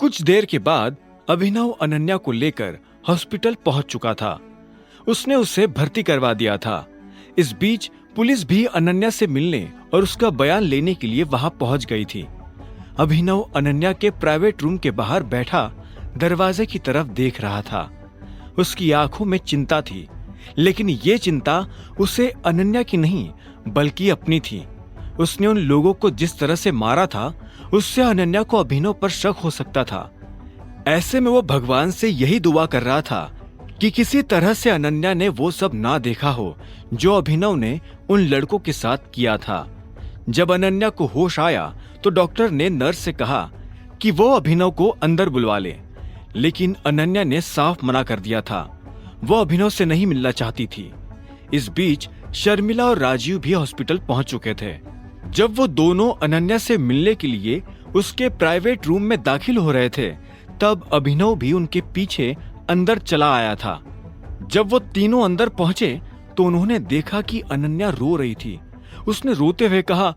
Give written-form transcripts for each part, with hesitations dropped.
कुछ देर के बाद अभिनव अनन्या को लेकर हॉस्पिटल पहुंच चुका था। उसने उसे भर्ती करवा दिया था। इस बीच पुलिस भी अनन्या से मिलने और उसका बयान लेने के लिए वहां पहुंच गई थी। अभिनव अनन्या के प्राइवेट रूम के बाहर बैठा दरवाजे की तरफ देख रहा था। उसकी आंखों में चिंता थी, लेकिन ये चिंता उसे अनन्या की नहीं बल्कि अपनी थी। उसने उन लोगों को जिस तरह से मारा था, उससे अनन्या को अभिनव पर शक हो सकता था। ऐसे में वो भगवान से यही दुआ कर रहा था कि किसी तरह से अनन्या ने वो सब ना देखा हो जो अभिनव ने उन लड़कों के साथ किया था। जब अनन्या को होश आया तो डॉक्टर ने नर्स से कहा कि वो अभिनव को अंदर बुलवा ले, लेकिन अनन्या ने साफ मना कर दिया था। वो अभिनव से नहीं मिलना चाहती थी। इस बीच शर्मिला और राजीव भी हॉस्पिटल पहुंच चुके थे। जब वो दोनों अनन्या से मिलने के लिए उसके प्राइवेट रूम में दाखिल हो रहे थे, तब अभिनव भी उनके पीछे अंदर चला आया था। जब वो तीनों अंदर पहुंचे तो उन्होंने देखा कि अनन्या रो रही थी। उसने रोते हुए कहा,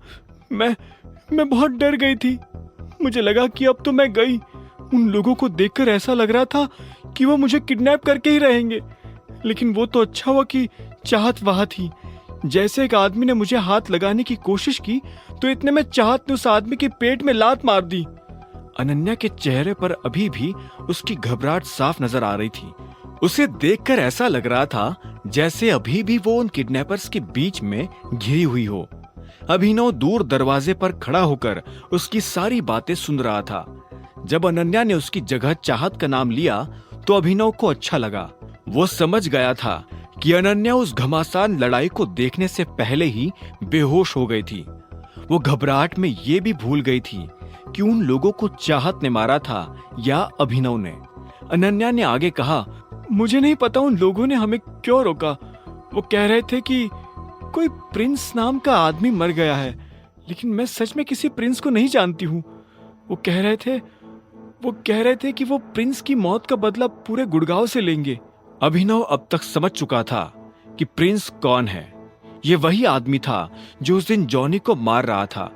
मैं बहुत डर गई थी। मुझे लगा कि अब तो मैं गई। उन लोगों को देखकर ऐसा लग रहा था कि वो मुझे किडनैप करके ही रहेंगे, लेकिन वो तो अच्छा हुआ कि चाहत वहां थी। जैसे एक आदमी ने मुझे हाथ लगाने की कोशिश की तो इतने में चाहत ने उस आदमी के पेट में लात मार दी। अनन्या के चेहरे पर अभी भी उसकी घबराहट साफ नजर आ रही थी। उसे देखकर ऐसा लग रहा था जैसे अभी भी वो उन किडनैपर्स के बीच में घिरी हुई हो। अभिनव दूर दरवाजे पर खड़ा होकर उसकी सारी बातें सुन रहा था। जब अनन्या ने उसकी जगह चाहत का नाम लिया तो अभिनव को अच्छा लगा। वो समझ गया था कि अनन्या उस घमासान लड़ाई को देखने से पहले ही बेहोश हो गई थी। वो घबराहट में ये भी भूल गई थी कि उन लोगों को चाहत ने मारा था या अभिनव ने। अनन्या ने आगे कहा, मुझे नहीं पता उन लोगों ने हमें क्यों रोका। वो कह रहे थे कि कोई प्रिंस नाम का आदमी मर गया है, लेकिन मैं सच में किसी प्रिंस को नहीं जानती हूँ। वो कह रहे थे कि वो प्रिंस की मौत का बदला पूरे गुड़गांव से लेंगे। अभिनव अब तक समझ चुका था कि प्रिंस कौन है। ये वही आदमी था जो उस दिन जॉनी को मार रहा था।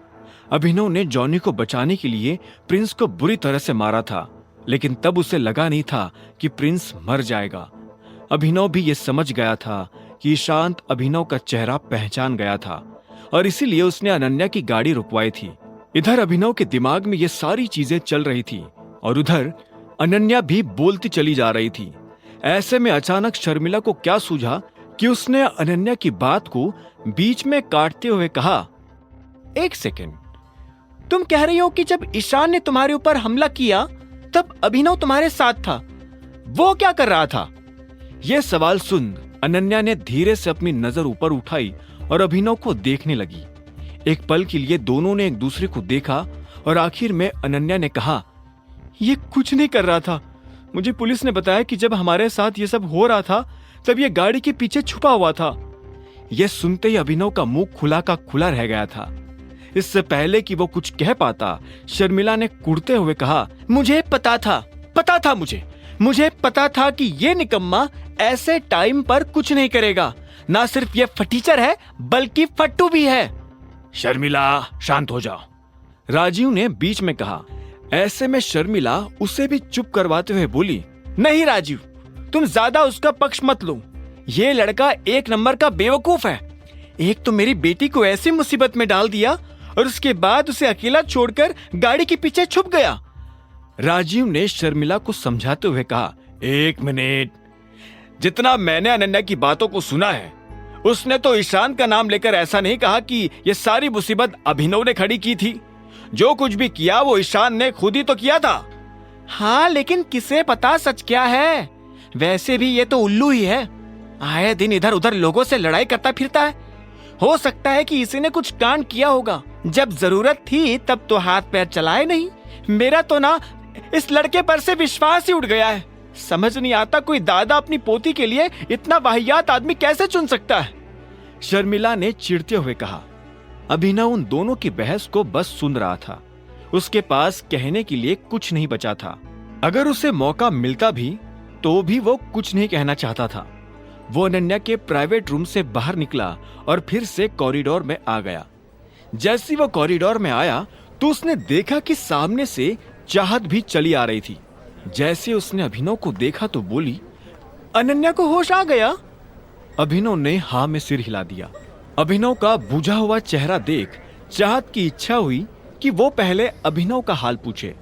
अभिनव ने जॉनी को बचाने के लिए प्रिंस को बुरी तरह से मारा था, लेकिन तब उसे लगा नहीं था कि प्रिंस मर जाएगा। अभिनव भी ये समझ गया था कि ईशांत अभिनव का चेहरा पहचान गया था और इसीलिए उसने अनन्या की गाड़ी रुकवाई थी। इधर अभिनव के दिमाग में ये सारी चीजें चल रही थी और उधर अनन्या भी बोलती चली जा रही थी। ऐसे में अचानक शर्मिला को क्या सूझा कि उसने अनन्या की बात को बीच में काटते हुए कहा, एक सेकेंड, तुम कह रही हो कि जब ईशान ने तुम्हारे ऊपर हमला किया तब अभिनव तुम्हारे साथ था, वो क्या कर रहा था? यह सवाल सुन अनन्या ने धीरे से अपनी नजर ऊपर उठाई और अभिनव को देखने लगी। एक पल के लिए दोनों ने एक दूसरे को देखा और आखिर में अनन्या ने कहा, ये कुछ नहीं कर रहा था। मुझे पुलिस ने बताया कि जब हमारे साथ ये सब हो रहा था तब ये गाड़ी के पीछे छुपा हुआ था। यह सुनते ही अभिनव का मुंह खुला का खुला रह गया था। इससे पहले कि वो कुछ कह पाता, शर्मिला ने कुड़ते हुए कहा, मुझे पता था मुझे पता था कि ये निकम्मा ऐसे टाइम पर कुछ नहीं करेगा। ना सिर्फ ये फटीचर है बल्कि फट्टू भी है। शर्मिला, शांत हो जाओ, राजीव ने बीच में कहा। ऐसे में शर्मिला उसे भी चुप करवाते हुए बोली, नहीं राजीव, तुम ज्यादा उसका पक्ष मत लो। ये लड़का एक नंबर का बेवकूफ है। एक तो मेरी बेटी को ऐसी मुसीबत में डाल दिया और उसके बाद उसे अकेला छोड़कर गाड़ी के पीछे छुप गया। राजीव ने शर्मिला को समझाते हुए कहा, एक मिनट, जितना मैंने अनन्या की बातों को सुना है, उसने तो ईशान का नाम लेकर ऐसा नहीं कहा कि ये सारी मुसीबत अभिनव ने खड़ी की थी। जो कुछ भी किया वो ईशान ने खुद ही तो किया था। हाँ, लेकिन किसे पता सच क्या है? वैसे भी ये तो उल्लू ही है, आए दिन इधर उधर लोगों से लड़ाई करता फिरता है। हो सकता है कि इसी ने कुछ कांड किया होगा। जब जरूरत थी तब तो हाथ पैर चलाए नहीं। मेरा तो ना इस लड़के पर से विश्वास ही उठ गया है। समझ नहीं आता कोई दादा अपनी पोती के लिए इतना वाहियात आदमी कैसे चुन सकता है? शर्मिला ने चिढ़ते हुए कहा। अभिनव उन दोनों की बहस को बस सुन रहा था। उसके पास कहने के लिए कुछ नहीं बचा था। अगर उसे मौका मिलता भी तो भी वो कुछ नहीं कहना चाहता था। वो अनन्या के प्राइवेट रूम से बाहर निकला और फिर से कॉरिडोर में आ गया। जैसे वो कॉरिडोर में आया तो उसने देखा कि सामने से चाहत भी चली आ रही थी। जैसे उसने अभिनव को देखा तो बोली, अनन्या को होश आ गया? अभिनव ने हाँ में सिर हिला दिया। अभिनव का बुझा हुआ चेहरा देख चाहत की इच्छा हुई कि वो पहले अभिनव का हाल पूछे,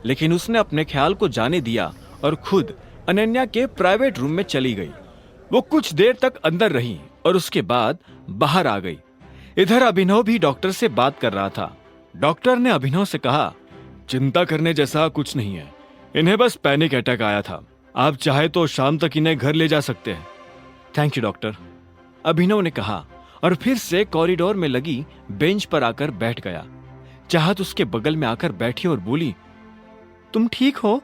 लेकिन उसने अपने ख्याल को जाने दिया और खुद अनन्या के प्राइवेट रूम में चली गई। वो कुछ देर तक अंदर रही और उसके बाद बाहर आ गई। इधर अभिनव भी डॉक्टर से बात कर रहा था। डॉक्टर ने अभिनव से कहा, चिंता करने जैसा कुछ नहीं है, इन्हें बस पैनिक अटैक आया था। आप चाहे तो शाम तक इन्हें घर ले जा सकते हैं। थैंक यू डॉक्टर, अभिनव ने कहा और फिर से कॉरिडोर में लगी बेंच पर आकर बैठ गया। चाहत उसके बगल में आकर बैठी और बोली, तुम ठीक हो?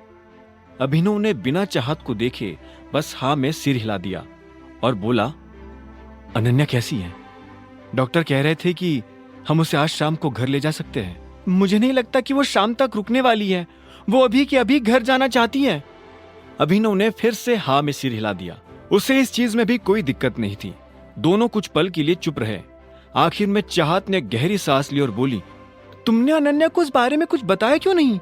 अभिनव ने बिना चाहत को देखे बस हाँ में सिर हिला दिया और बोला, अनन्या कैसी है? डॉक्टर कह रहे थे कि हम उसे आज शाम को घर ले जा सकते हैं। मुझे नहीं लगता कि वो शाम तक रुकने वाली है, वो अभी के अभी घर जाना चाहती है। अभिनव ने फिर से हाँ में सिर हिला दिया। उसे इस चीज में भी कोई दिक्कत नहीं थी। दोनों कुछ पल के लिए चुप रहे। आखिर में चाहत ने गहरी सांस ली और बोली, तुमने अनन्या को इस बारे में कुछ बताया क्यों नहीं?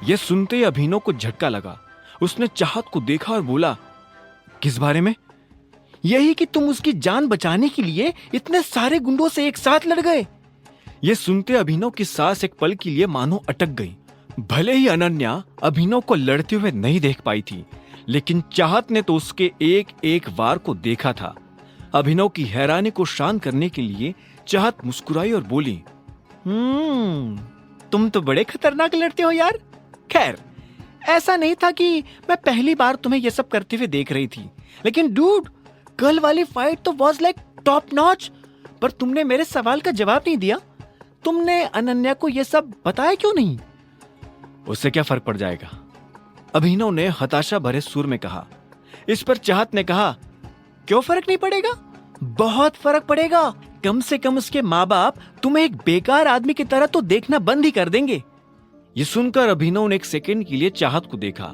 यह सुनते ही अभिनव को झटका लगा। उसने चाहत को देखा और बोला, किस बारे में? यही कि तुम उसकी जान बचाने के लिए इतने सारे गुंडों से एक साथ लड़ गए। यह सुनते अभिनव की सांस एक पल के लिए मानो अटक गई। भले ही अनन्या अभिनव को लड़ते हुए नहीं देख पाई थी, लेकिन चाहत ने तो उसके एक एक वार को देखा था। अभिनव की हैरानी को शांत करने के लिए चाहत मुस्कुराई और बोली, तुम तो बड़े खतरनाक लड़ते हो यार। खैर, ऐसा नहीं था कि मैं पहली बार तुम्हें यह सब करते हुए देख रही थी, लेकिन डूड, कल वाली फाइट तो वाज लाइक टॉप नॉच। पर तुमने मेरे सवाल का जवाब नहीं दिया। तुमने अनन्या को यह सब बताया क्यों नहीं? उससे क्या फर्क पड़ जाएगा? अभिनव ने हताशा भरे सुर में कहा। इस पर चाहत ने कहा, क्यों फर्क नहीं पड़ेगा? बहुत फर्क पड़ेगा। कम से कम उसके माँ बाप तुम्हें एक बेकार आदमी की तरह तो देखना बंद ही कर देंगे। ये सुनकर अभिनव ने एक सेकंड के लिए चाहत को देखा।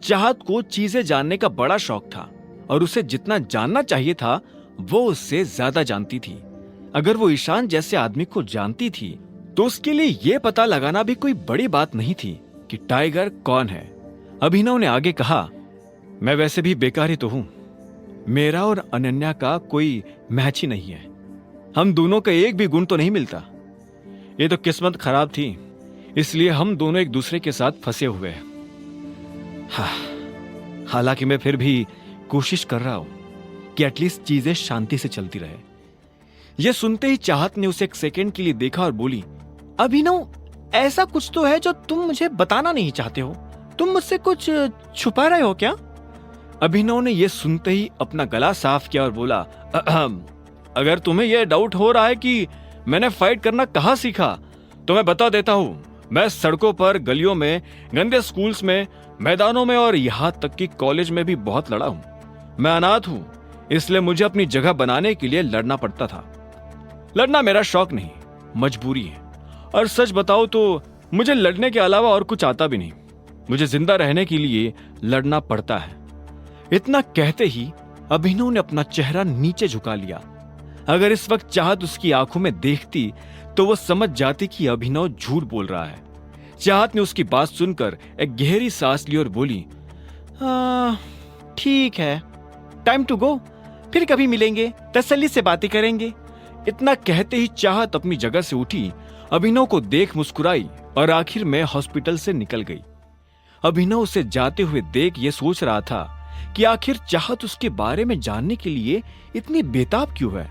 चाहत को चीजें जानने का बड़ा शौक था और उसे जितना जानना चाहिए था वो उससे ज्यादा जानती थी। अगर वो ईशान जैसे आदमी को जानती थी तो उसके लिए यह पता लगाना भी कोई बड़ी बात नहीं थी कि टाइगर कौन है। अभिनव ने आगे कहा, मैं वैसे भी बेकार ही तो हूं। मेरा और अनन्या का कोई मैच ही नहीं है। हम दोनों का एक भी गुण तो नहीं मिलता। ये तो किस्मत खराब थी, इसलिए हम दोनों एक दूसरे के साथ फंसे हुए हैं। हालांकि मैं फिर भी कोशिश कर रहा हूं कि एटलीस्ट चीजें शांति से चलती रहे। यह सुनते ही चाहत ने उसे एक सेकंड के लिए देखा और बोली, अभिनव, ऐसा कुछ तो है जो तुम मुझे बताना नहीं चाहते हो। तुम मुझसे कुछ छुपा रहे हो क्या? अभिनव ने यह सुनते ही अपना गला साफ किया और बोला, अगर तुम्हें यह डाउट हो रहा है कि मैंने फाइट करना कहां सीखा तो मैं बता देता हूं। मैं सड़कों पर, गलियों में, गंदे स्कूल्स में, मैदानों में और यहां तक कि कॉलेज में भी बहुत लड़ा हूं। मैं अनाथ हूं, इसलिए मुझे अपनी जगह बनाने के लिए लड़ना पड़ता था। लड़ना मेरा शौक नहीं, मजबूरी है। और सच बताओ तो मुझे लड़ने के अलावा और कुछ आता भी नहीं। मुझे जिंदा रहने के लिए लड़ना पड़ता है। इतना कहते ही अभिनव ने अपना चेहरा नीचे झुका लिया। अगर इस वक्त चाहत उसकी आंखों में देखती तो वो समझ जाती कि अभिनव झूठ बोल रहा है। चाहत ने उसकी बात सुनकर एक गहरी सांस ली और बोली, ठीक है, टाइम टू गो। फिर कभी मिलेंगे, तसल्ली से बातें करेंगे। इतना कहते ही चाहत अपनी जगह से उठी, अभिनव को देख मुस्कुराई और आखिर में हॉस्पिटल से निकल गई। अभिनव उसे जाते हुए देख ये सोच रहा था कि आखिर चाहत उसके बारे में जानने के लिए इतनी बेताब क्यों है।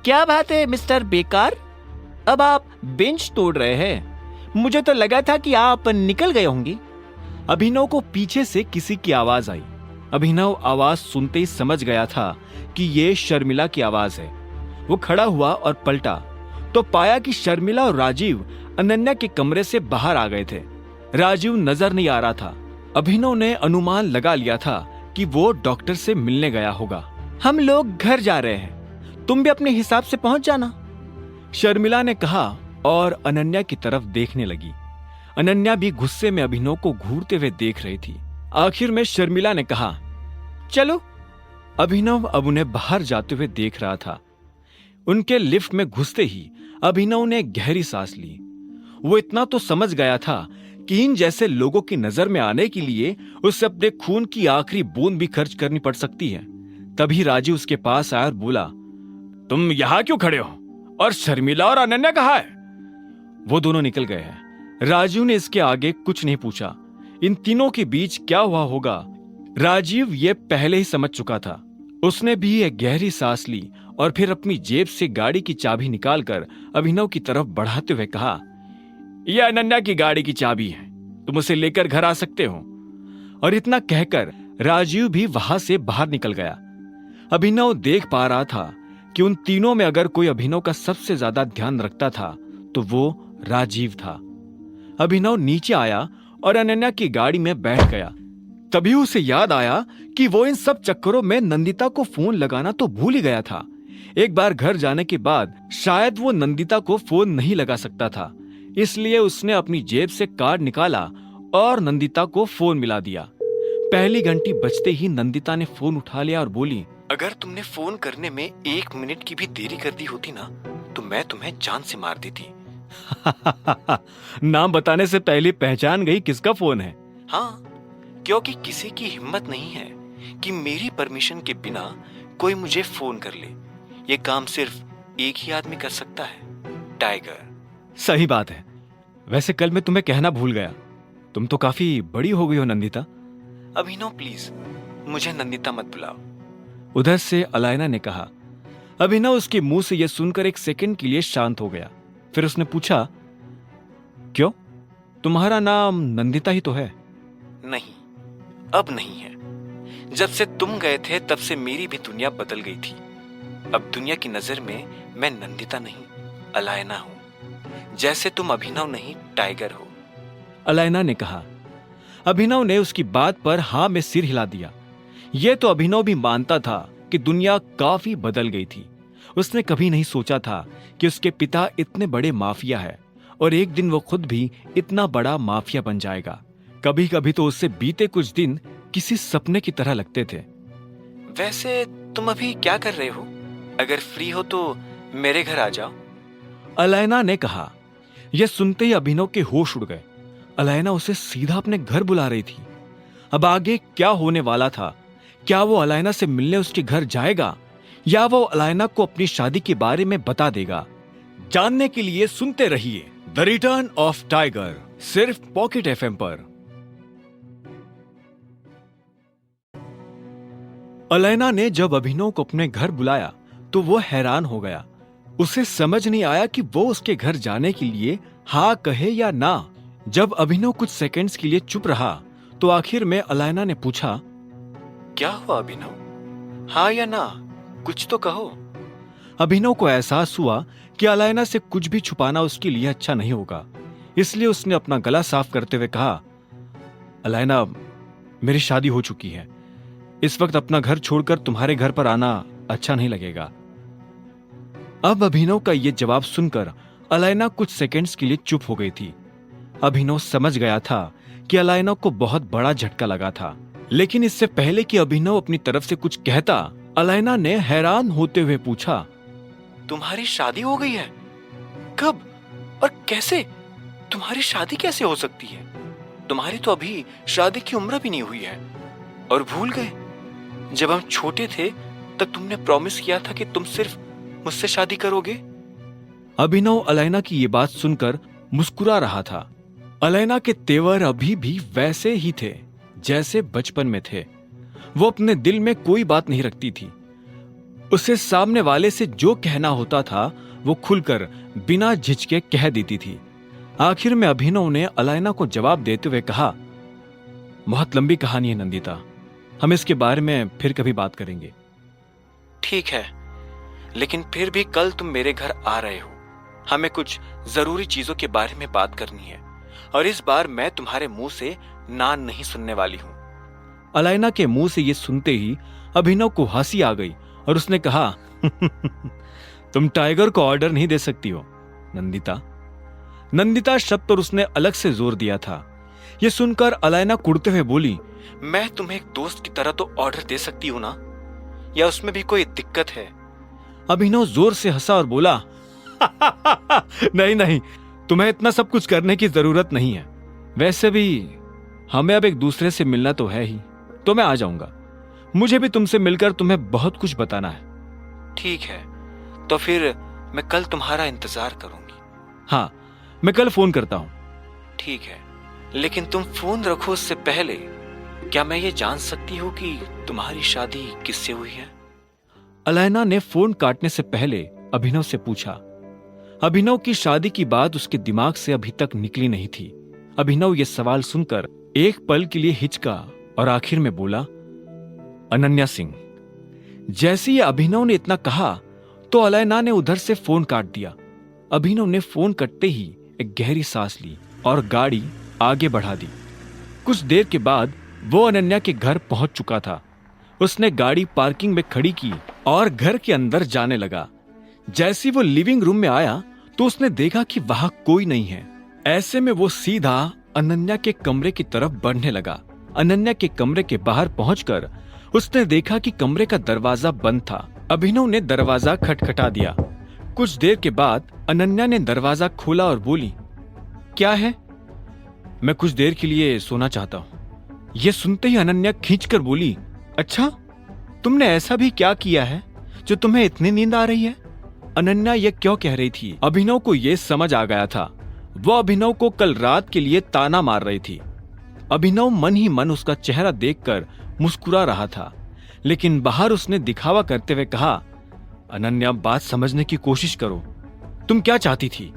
क्या बात है मिस्टर बेकार, अब आप बेंच तोड़ रहे हैं? मुझे तो लगा था कि आप निकल गए होंगे। अभिनव को पीछे से किसी की आवाज आई। अभिनव आवाज सुनते ही समझ गया था कि ये शर्मिला की आवाज है। वो खड़ा हुआ और पलटा तो पाया कि शर्मिला और राजीव अनन्या के कमरे से बाहर आ गए थे। राजीव नजर नहीं आ रहा था। अभिनव ने अनुमान लगा लिया था कि वो डॉक्टर से मिलने गया होगा। हम लोग घर जा रहे हैं, तुम भी अपने हिसाब से पहुंच जाना, शर्मिला ने कहा और अनन्या की तरफ देखने लगी। अनन्या भी गुस्से में अभिनव को घूरते हुए देख रही थी। आखिर में शर्मिला ने कहा, चलो। अभिनव अब उन्हें बाहर जाते हुए देख रहा था। उनके लिफ्ट में घुसते ही अभिनव ने गहरी सांस ली। वो इतना तो समझ गया था कीन जैसे लोगों की नजर में आने के लिए उसे अपने खून की आखिरी बूंद भी खर्च करनी पड़ सकती है। तभी राजीव उसके पास आया और बोला, तुम यहां क्यों खड़े हो? और शर्मिला और अनन्या कहाँ है? वो दोनों निकल गए हैं। राजीव ने इसके आगे कुछ नहीं पूछा। इन तीनों के बीच क्या हुआ होगा, राजीव ये पहले ही समझ चुका था। उसने भी एक गहरी सांस ली और फिर अपनी जेब से गाड़ी की चाबी निकालकर अभिनव की तरफ बढ़ाते हुए कहा, यह अनन्या की गाड़ी की चाबी है, तुम उसे लेकर घर आ सकते हो। और इतना कहकर राजीव भी वहां से बाहर निकल गया। अभिनव देख पा रहा था कि उन तीनों में अगर कोई अभिनव का सबसे ज्यादा ध्यान रखता था तो वो राजीव था। अभिनव नीचे आया और अनन्या की गाड़ी में बैठ गया। तभी उसे याद आया कि वो इन सब चक्करों में नंदिता को फोन लगाना तो भूल ही गया था। एक बार घर जाने के बाद शायद वो नंदिता को फोन नहीं लगा सकता था, इसलिए उसने अपनी जेब से कार्ड निकाला और नंदिता को फोन मिला दिया। पहली घंटी बजते ही नंदिता ने फोन उठा लिया और बोली, अगर तुमने फोन करने में 1 मिनट की भी देरी कर दी होती ना तो मैं तुम्हें जान से मार देती। नाम बताने से पहले पहचान गई किसका फोन है? हाँ, क्योंकि किसी की हिम्मत नहीं है कि मेरी परमिशन के बिना कोई मुझे फोन कर ले। ये काम सिर्फ एक ही आदमी कर सकता है, टाइगर। सही बात है। वैसे कल मैं तुम्हें कहना भूल गया, तुम तो काफी बड़ी हो गई हो नंदिता। अभिनव प्लीज मुझे नंदिता मत बुलाओ, उधर से अलायना ने कहा। अभिनव उसके मुंह से यह सुनकर एक सेकंड के लिए शांत हो गया। फिर उसने पूछा, क्यों, तुम्हारा नाम नंदिता ही तो है? नहीं, अब नहीं है। जब से तुम गए थे तब से मेरी भी दुनिया बदल गई थी। अब दुनिया की नजर में मैं नंदिता नहीं, अलायना हूं। जैसे तुम अभिनव नहीं, टाइगर हो, अलायना ने कहा। अभिनव ने उसकी बात पर हां में सिर हिला दिया। यह तो अभिनव भी मानता था कि दुनिया काफी बदल गई थी। उसने कभी नहीं सोचा था कि उसके पिता इतने बड़े माफिया है और एक दिन वो खुद भी इतना बड़ा माफिया बन जाएगा। कभी कभी तो उससे बीते कुछ दिन किसी सपने की तरह लगते थे। वैसे तुम अभी क्या कर रहे हो? अगर फ्री हो तो मेरे घर आ जाओ, अलायना ने कहा। यह सुनते ही अभिनव के होश उड़ गए। अलायना उसे सीधा अपने घर बुला रही थी। अब आगे क्या होने वाला था? क्या वो अलायना से मिलने उसके घर जाएगा या वो अलायना को अपनी शादी के बारे में बता देगा? जानने के लिए सुनते रहिए द रिटर्न ऑफ टाइगर, सिर्फ पॉकेट एफएम पर। अलायना ने जब अभिनव को अपने घर बुलाया तो वो हैरान हो गया। उसे समझ नहीं आया कि वो उसके घर जाने के लिए हाँ कहे या ना। जब अभिनव कुछ सेकंड्स के लिए चुप रहा तो आखिर में अलायना ने पूछा, क्या हुआ अभिनव? हाँ या ना, कुछ तो कहो। अभिनव को एहसास हुआ कि अलायना से कुछ भी छुपाना उसके लिए अच्छा नहीं होगा, इसलिए उसने अपना गला साफ करते हुए कहा, अलायना, मेरी शादी हो चुकी है। इस वक्त अपना घर छोड़कर तुम्हारे घर पर आना अच्छा नहीं लगेगा। अब अभिनव का यह जवाब सुनकर अलायना कुछ सेकंड्स के लिए चुप हो गई थी। अभिनव समझ गया था कि अलायना को बहुत बड़ा झटका लगा था, लेकिन इससे पहले कि अभिनव अपनी तरफ से कुछ कहता, अलायना ने हैरान होते हुए पूछा, तुम्हारी शादी हो गई है? कब और कैसे? तुम्हारी शादी कैसे हो सकती है? तुम्हारी तो अभी शादी की उम्र भी नहीं हुई है। और भूल गए, जब हम छोटे थे तब तुमने प्रॉमिस किया था कि तुम सिर्फ मुझसे शादी करोगे। अभिनव अलायना की ये बात सुनकर मुस्कुरा रहा था। अलायना के तेवर अभी भी वैसे ही थे जैसे बचपन में थे। वो अपने दिल में कोई बात नहीं रखती थी। उसे सामने वाले से जो कहना होता था वो खुलकर बिना झिझके कह देती थी। आखिर में अभिनव ने अलायना को जवाब देते हुए कहा, बहुत लंबी कहानी है नंदिता, हम इसके बारे में फिर कभी बात करेंगे। ठीक है, लेकिन फिर भी कल तुम मेरे घर आ रहे हो। हमें कुछ जरूरी चीजों के बारे में बात करनी है और इस बार मैं तुम्हारे मुंह से ना नहीं सुनने वाली हूं। अलायना के मुंह से ये सुनते ही अभिनव को हंसी आ गई और उसने कहा, तुम टाइगर को ऑर्डर नहीं दे सकती हो नंदिता। नंदिता शब्द पर उसने अलग से जोर दिया था। यह सुनकर अलायना कुड़ते हुए बोली, मैं तुम्हें एक दोस्त की तरह तो ऑर्डर दे सकती हूं ना, या उसमें भी कोई दिक्कत है? अभिनव जोर से हंसा और बोला, नहीं नहीं, तुम्हें इतना सब कुछ करने की जरूरत नहीं है। वैसे भी हमें अब एक दूसरे से मिलना तो है ही, तो मैं आ जाऊंगा। मुझे भी तुमसे मिलकर तुम्हें बहुत कुछ बताना है। ठीक है, तो फिर मैं कल तुम्हारा इंतजार करूंगी। हाँ, मैं कल फोन करता हूं। ठीक है, लेकिन तुम फोन रखो उससे पहले क्या मैं ये जान सकती हूँ कि तुम्हारी शादी किससे हुई है? अलैना ने फोन काटने से पहले अभिनव से पूछा। अभिनव की शादी की बात उसके दिमाग से अभी तक निकली नहीं थी। अभिनव ये सवाल सुनकर एक पल के लिए हिचका और आखिर में बोला, अनन्या सिंह। जैसे ही अभिनव ने इतना कहा तो अलैना ने उधर से फोन काट दिया। अभिनव ने फोन कटते ही एक गहरी सांस ली और गाड़ी आगे बढ़ा दी। कुछ देर के बाद वो अनन्या के घर पहुंच चुका था। उसने गाड़ी पार्किंग में खड़ी की और घर के अंदर जाने लगा। जैसे वो लिविंग रूम में आया तो उसने देखा कि वहां कोई नहीं है। ऐसे में वो सीधा अनन्या के कमरे की तरफ बढ़ने लगा। अनन्या के कमरे के बाहर पहुंचकर उसने देखा कि कमरे का दरवाजा बंद था। अभिनव ने दरवाजा खटखटा दिया। कुछ देर के बाद अनन्या ने दरवाजा खोला और बोली, क्या है? मैं कुछ देर के लिए सोना चाहता हूं। यह सुनते ही अनन्या खींचकर बोली, अच्छा, तुमने ऐसा भी क्या किया है जो तुम्हें इतनी नींद आ रही है? अनन्या ये क्यों कह रही थी, अभिनव को यह समझ आ गया था। वो अभिनव को कल रात के लिए ताना मार रही थी। अभिनव मन ही मन उसका चेहरा देखकर मुस्कुरा रहा था, लेकिन बाहर उसने दिखावा करते हुए कहा, अनन्या, बात समझने की कोशिश करो। तुम क्या चाहती थी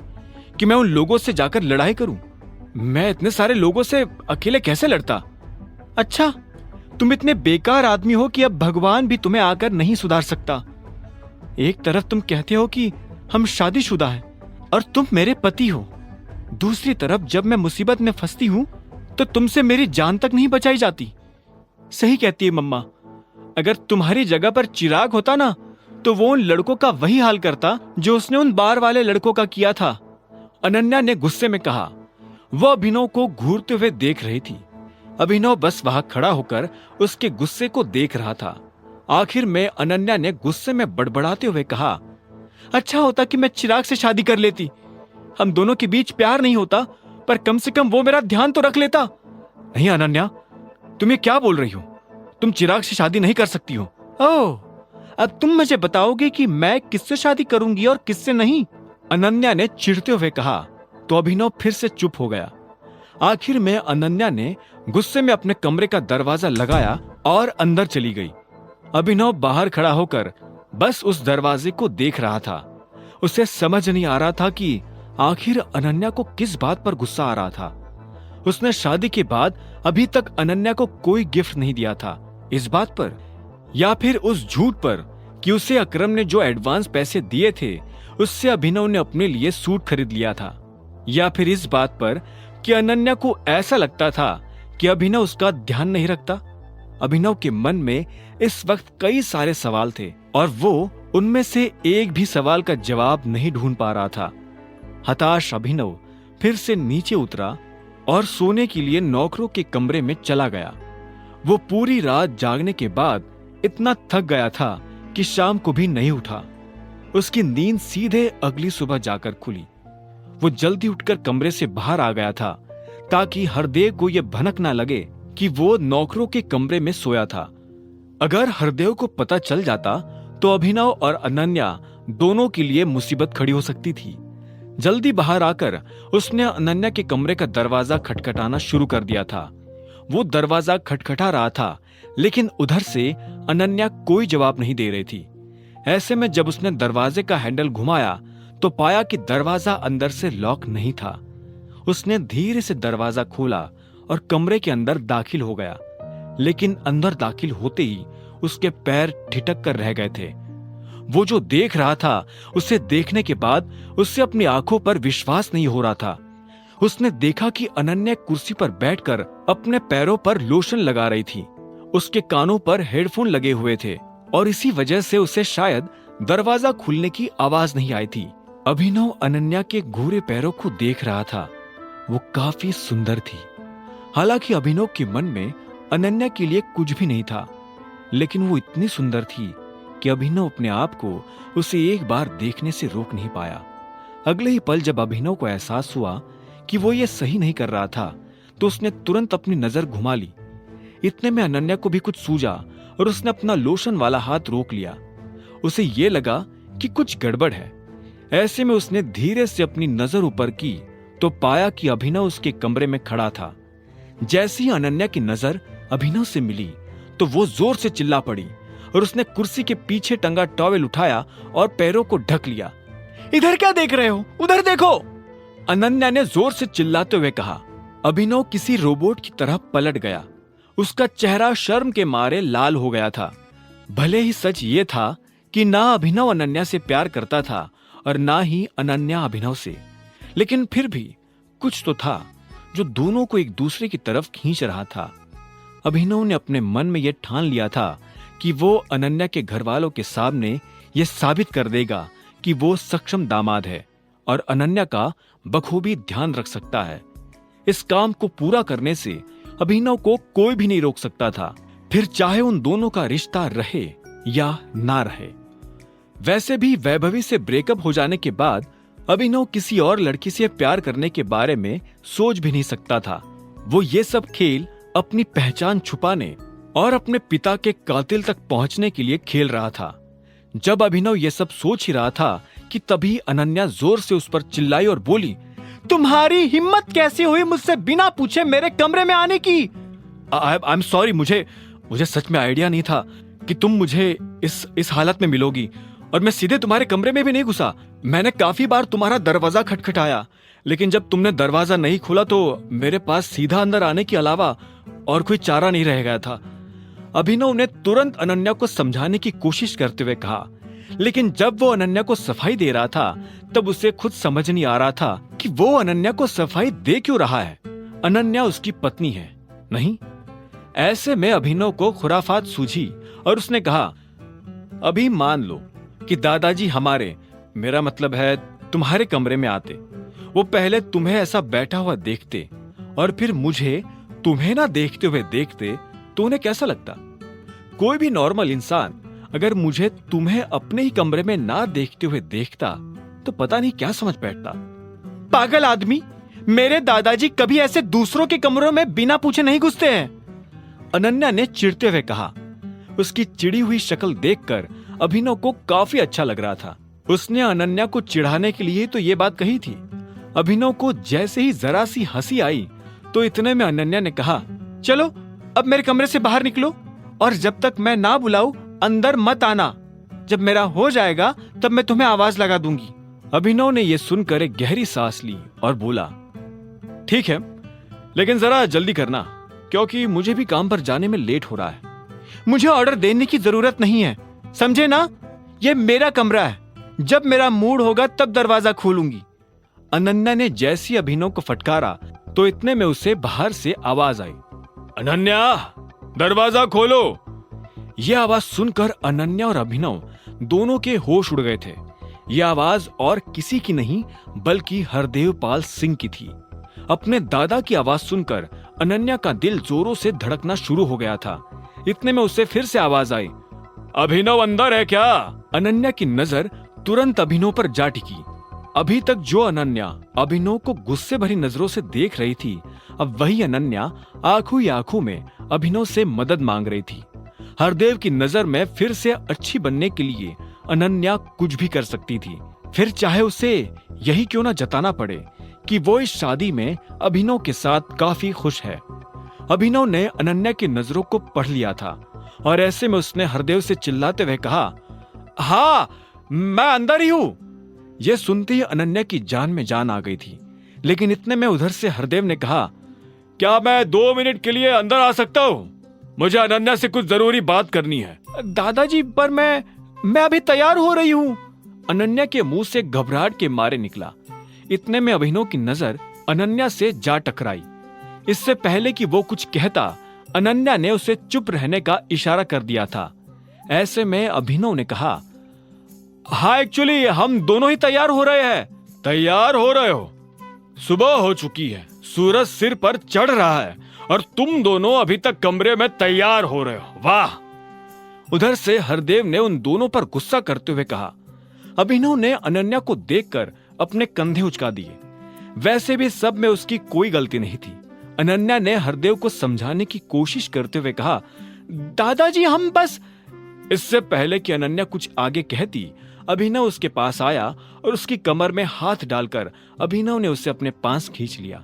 कि मैं उन लोगों से जाकर लड़ाई करूं? मैं इतने सारे लोगों से अकेले कैसे लड़ता? अच्छा, तुम इतने बेकार आदमी हो कि अब भगवान भी तुम्हें आकर नहीं सुधार सकता। एक तरफ तुम कहते हो कि हम शादीशुदा हैं और तुम मेरे पति हो, दूसरी तरफ जब मैं मुसीबत में फंसती हूं तो तुमसे मेरी जान तक नहीं बचाई जाती। सही कहती है मम्मा, अगर तुम्हारी जगह पर चिराग होता ना तो वो उन लड़कों का वही हाल करता जो उसने उन बार वाले लड़कों का किया था। अनन्या ने गुस्से में कहा। वह अभिनव को घूरते हुए देख रही थी। अभिनव बस वहां खड़ा होकर उसके गुस्से को देख रहा था। आखिर में अनन्या ने गुस्से में बड़बड़ाते हुए कहा, अच्छा होता कि मैं चिराग से शादी कर लेती। हम दोनों के बीच प्यार नहीं होता, पर कम से कम वो मेरा ध्यान तो रख लेता। नहीं अनन्या, तुम ये क्या बोल रही हो? तुम चिराग से शादी नहीं कर सकती हो। ओह, अब तुम मुझे बताओगे कि मैं किससे शादी करूंगी और किससे नहीं? अनन्या ने चिढ़ते हुए कहा तो अभिनव फिर से चुप हो गया। आखिर में अनन्या ने गुस्से में अपने कमरे का दरवाजा लगाया और अंदर चली गई। अभिनव बाहर खड़ा होकर बस उस दरवाजे को देख रहा था। उसे समझ नहीं आ रहा था कि आखिर अनन्या को किस बात पर गुस्सा आ रहा था। उसने शादी के बाद अभी तक अनन्या को कोई गिफ्ट नहीं दिया था, इस बात पर या फिर उस झूठ पर कि उसे अकरम ने जो एडवांस पैसे दिए थे उससे अभिनव ने अपने लिए सूट खरीद लिया था, या फिर इस बात पर कि अनन्या को ऐसा लगता था कि अभिनव उसका ध्यान नहीं रखता। अभिनव के मन में इस वक्त कई सारे सवाल थे और वो उनमें से एक भी सवाल का जवाब नहीं ढूंढ पा रहा था। हताश अभिनव फिर से नीचे उतरा और सोने के लिए नौकरों के कमरे में चला गया। वो पूरी रात जागने के बाद इतना थक गया था कि शाम को भी नहीं उठा। उसकी नींद सीधे अगली सुबह जाकर खुली। वो जल्दी उठकर कमरे से बाहर आ गया था ताकि हरदेव को यह भनक ना लगे कि वो नौकरों के कमरे में सोया था। अगर हरदेव को पता चल जाता तो अभिनव और अनन्या दोनों के लिए मुसीबत खड़ी हो सकती थी। जल्दी बाहर आकर उसने अनन्या के कमरे का दरवाजा खटखटाना शुरू कर दिया था। वो दरवाजा खटखटा रहा था, लेकिन उधर से अनन्या कोई जवाब नहीं दे रही थी। ऐसे में जब उसने दरवाजे का हैंडल घुमाया तो पाया कि दरवाजा अंदर से लॉक नहीं था। उसने धीरे से दरवाजा खोला और कमरे के अंदर दाखिल हो गया, लेकिन अंदर दाखिल होते ही उसके पैर ठिठक कर रह गए थे। वो जो देख रहा था उसे देखने के बाद उससे अपनी आंखों पर विश्वास नहीं हो रहा था। उसने देखा कि अनन्या कुर्सी पर बैठकर अपने पैरों पर लोशन लगा रही थी। उसके कानों पर हेडफोन लगे हुए थे और इसी वजह से उसे शायद दरवाजा खुलने की आवाज नहीं आई थी। अभिनव अनन्या के घूरे पैरों को देख रहा था। वो काफी सुंदर थी। हालांकि अभिनव के मन में अनन्या के लिए कुछ भी नहीं था, लेकिन वो इतनी सुंदर थी कि अभिनव अपने आप को उसे एक बार देखने से रोक नहीं पाया। अगले ही पल जब अभिनव को एहसास हुआ कि वो ये सही नहीं कर रहा था, तो उसने तुरंत अपनी नजर घुमा ली। इतने में अनन्या को भी कुछ सूझा और उसने अपना लोशन वाला हाथ रोक लिया। उसे ये लगा कि कुछ गड़बड़ है। ऐसे में उसने धीरे से अपनी नजर ऊपर की तो पाया कि अभिनव उसके कमरे में खड़ा था। जैसे ही अनन्या की नजर अभिनव से मिली तो वो जोर से चिल्ला पड़ी और उसने कुर्सी के पीछे टंगा टॉवेल उठाया और पैरों को ढक लिया। इधर क्या देख रहे हो, उधर देखो, अनन्या ने जोर से चिल्लाते हुए कहा। अभिनव किसी रोबोट की तरह पलट गया। उसका चेहरा शर्म के मारे लाल हो गया था। भले ही सच ये था कि ना अभिनव अनन्या से प्यार करता था और ना ही अनन्या अभिनव से, लेकिन फिर भी कुछ तो था जो दोनों को एक दूसरे की तरफ खींच रहा था। अभिनव ने अपने मन में यह ठान लिया था कि वो अनन्या के घर वालों के सामने यह साबित कर देगा कि वो सक्षम दामाद है और अनन्या का बखूबी ध्यान रख सकता है। इस काम को पूरा करने से अभिनव को कोई भी नहीं रोक सकता था, फिर चाहे उन दोनों का रिश्ता रहे या ना रहे। वैसे भी वैभवी से ब्रेकअप हो जाने के बाद अभिनव किसी और लड़की से प्यार करने के बारे में सोच भी नहीं सकता था। वो ये सब खेल अपनी पहचान छुपाने और अपने पिता के कातिल तक पहुंचने के लिए खेल रहा था। जब अभिनव ये सब सोच ही रहा था कि तभी अनन्या जोर से उस पर चिल्लाई और बोली, तुम्हारी हिम्मत कैसे हुई मुझसे बिना पूछे मेरे कमरे में आने की? आई एम सॉरी, मुझे सच में आइडिया नहीं था कि तुम मुझे इस हालत में मिलोगी और मैं सीधे तुम्हारे कमरे में भी नहीं घुसा। मैंने काफी बार तुम्हारा दरवाजा खटखटाया, लेकिन जब तुमने दरवाजा नहीं खोला तो मेरे पास सीधा अंदर आने के अलावा और कोई चारा नहीं रह गया था। अभिनव ने तुरंत अनन्या को समझाने की कोशिश करते हुए कहा, लेकिन जब वो अनन्या को सफाई दे रहा था तब उसे खुद समझ नहीं आ रहा था कि वो अनन्या को सफाई दे क्यों रहा है। अनन्या उसकी पत्नी है, नहीं? ऐसे में अभिनव को खुराफात सूझी और उसने कहा, अभी मान लो कि दादाजी हमारे, मेरा मतलब है तुम्हारे कमरे में आते, वो पहले तुम्हें ऐसा बैठा हुआ देखते और फिर मुझे तुम्हें ना देखते हुए देखते तो उन्हें कैसा लगता? कोई भी नॉर्मल इंसान अगर मुझे तुम्हें अपने ही कमरे में ना देखते हुए देखता तो पता नहीं क्या समझ बैठता। पागल आदमी, मेरे दादाजी कभी ऐसे दूसरों के कमरों में बिना पूछे नहीं घुसते हैं, अनन्या ने चिढ़ते हुए कहा। उसकी चिड़ी हुई शक्ल देखकर अभिनव को काफी अच्छा लग रहा था। उसने अनन्या को चिढ़ाने के लिए तो ये बात कही थी। अभिनव को जैसे ही जरा सी हंसी आई तो इतने में अनन्या ने कहा, चलो अब मेरे कमरे से बाहर निकलो और जब तक मैं ना बुलाऊं अंदर मत आना। जब मेरा हो जाएगा तब मैं तुम्हें आवाज लगा दूंगी। अभिनव ने यह सुनकर एक गहरी सांस ली और बोला, ठीक है, लेकिन जरा जल्दी करना क्योंकि मुझे भी काम पर जाने में लेट हो रहा है। मुझे ऑर्डर देने की जरूरत नहीं है, समझे ना? यह मेरा कमरा है, जब मेरा मूड होगा तब दरवाजा खोलूंगी। अनन्या ने जैसी अभिनव को फटकारा तो इतने में उसे बाहर से आवाज आई, अनन्या दरवाजा खोलो। यह आवाज सुनकर अनन्या और अभिनव दोनों के होश उड़ गए थे। यह आवाज और किसी की नहीं बल्कि हरदेव पाल सिंह की थी। अपने दादा की आवाज सुनकर अनन्या का दिल जोरों से धड़कना शुरू हो गया था। इतने में उसे फिर से आवाज आई, अभिनव अंदर है क्या? अनन्या की नजर तुरंत अभिनव पर जा टिकी। अभी तक जो अनन्या अभिनव को गुस्से भरी नजरों से देख रही थी, अब वही अनन्या आंखों ही आंखों में अभिनव से मदद मांग रही थी। हरदेव की नजर में फिर से अच्छी बनने के लिए अनन्या कुछ भी कर सकती थी, फिर चाहे उसे यही क्यों ना जताना पड़े कि वो इस शादी में अभिनव के साथ काफी खुश है। अभिनव ने अनन्या की नजरों को पढ़ लिया था और ऐसे में उसने हरदेव से चिल्लाते हुए कहा, हाँ मैं अंदर ही हूं। यह सुनते ही अनन्या की जान में जान आ गई थी, लेकिन इतने में उधर से हरदेव ने कहा, क्या मैं 2 मिनट के लिए अंदर आ सकता हूं? मुझे अनन्या से कुछ जरूरी बात करनी है। दादाजी, पर मैं अभी तैयार हो रही हूं, अनन्या के मुंह से घबराहट के मारे निकला। इतने में अभिनव की नजर अनन्या से जा टकराई। इससे पहले कि वो कुछ कहता, अनन्या ने उसे चुप रहने का इशारा कर दिया था। ऐसे में अभिनव ने कहा, हाँ एक्चुअली हम दोनों ही तैयार हो रहे हैं। तैयार हो रहे हो? सुबह हो चुकी है, सूरज सिर पर चढ़ रहा है और तुम दोनों अभी तक कमरे में तैयार हो रहे हो, वाह। उधर से हरदेव ने उन दोनों पर गुस्सा करते हुए कहा। अभिनव ने अनन्या को देखकर अपने कंधे उचका दिए। वैसे भी सब में उसकी कोई गलती नहीं थी। अनन्या ने हरदेव को समझाने की कोशिश करते हुए कहा, दादाजी हम बस। इससे पहले कि अनन्या कुछ आगे कहती, अभिनव उसके पास आया और उसकी कमर में हाथ डालकर अभिनव ने उसे अपने पास खींच लिया।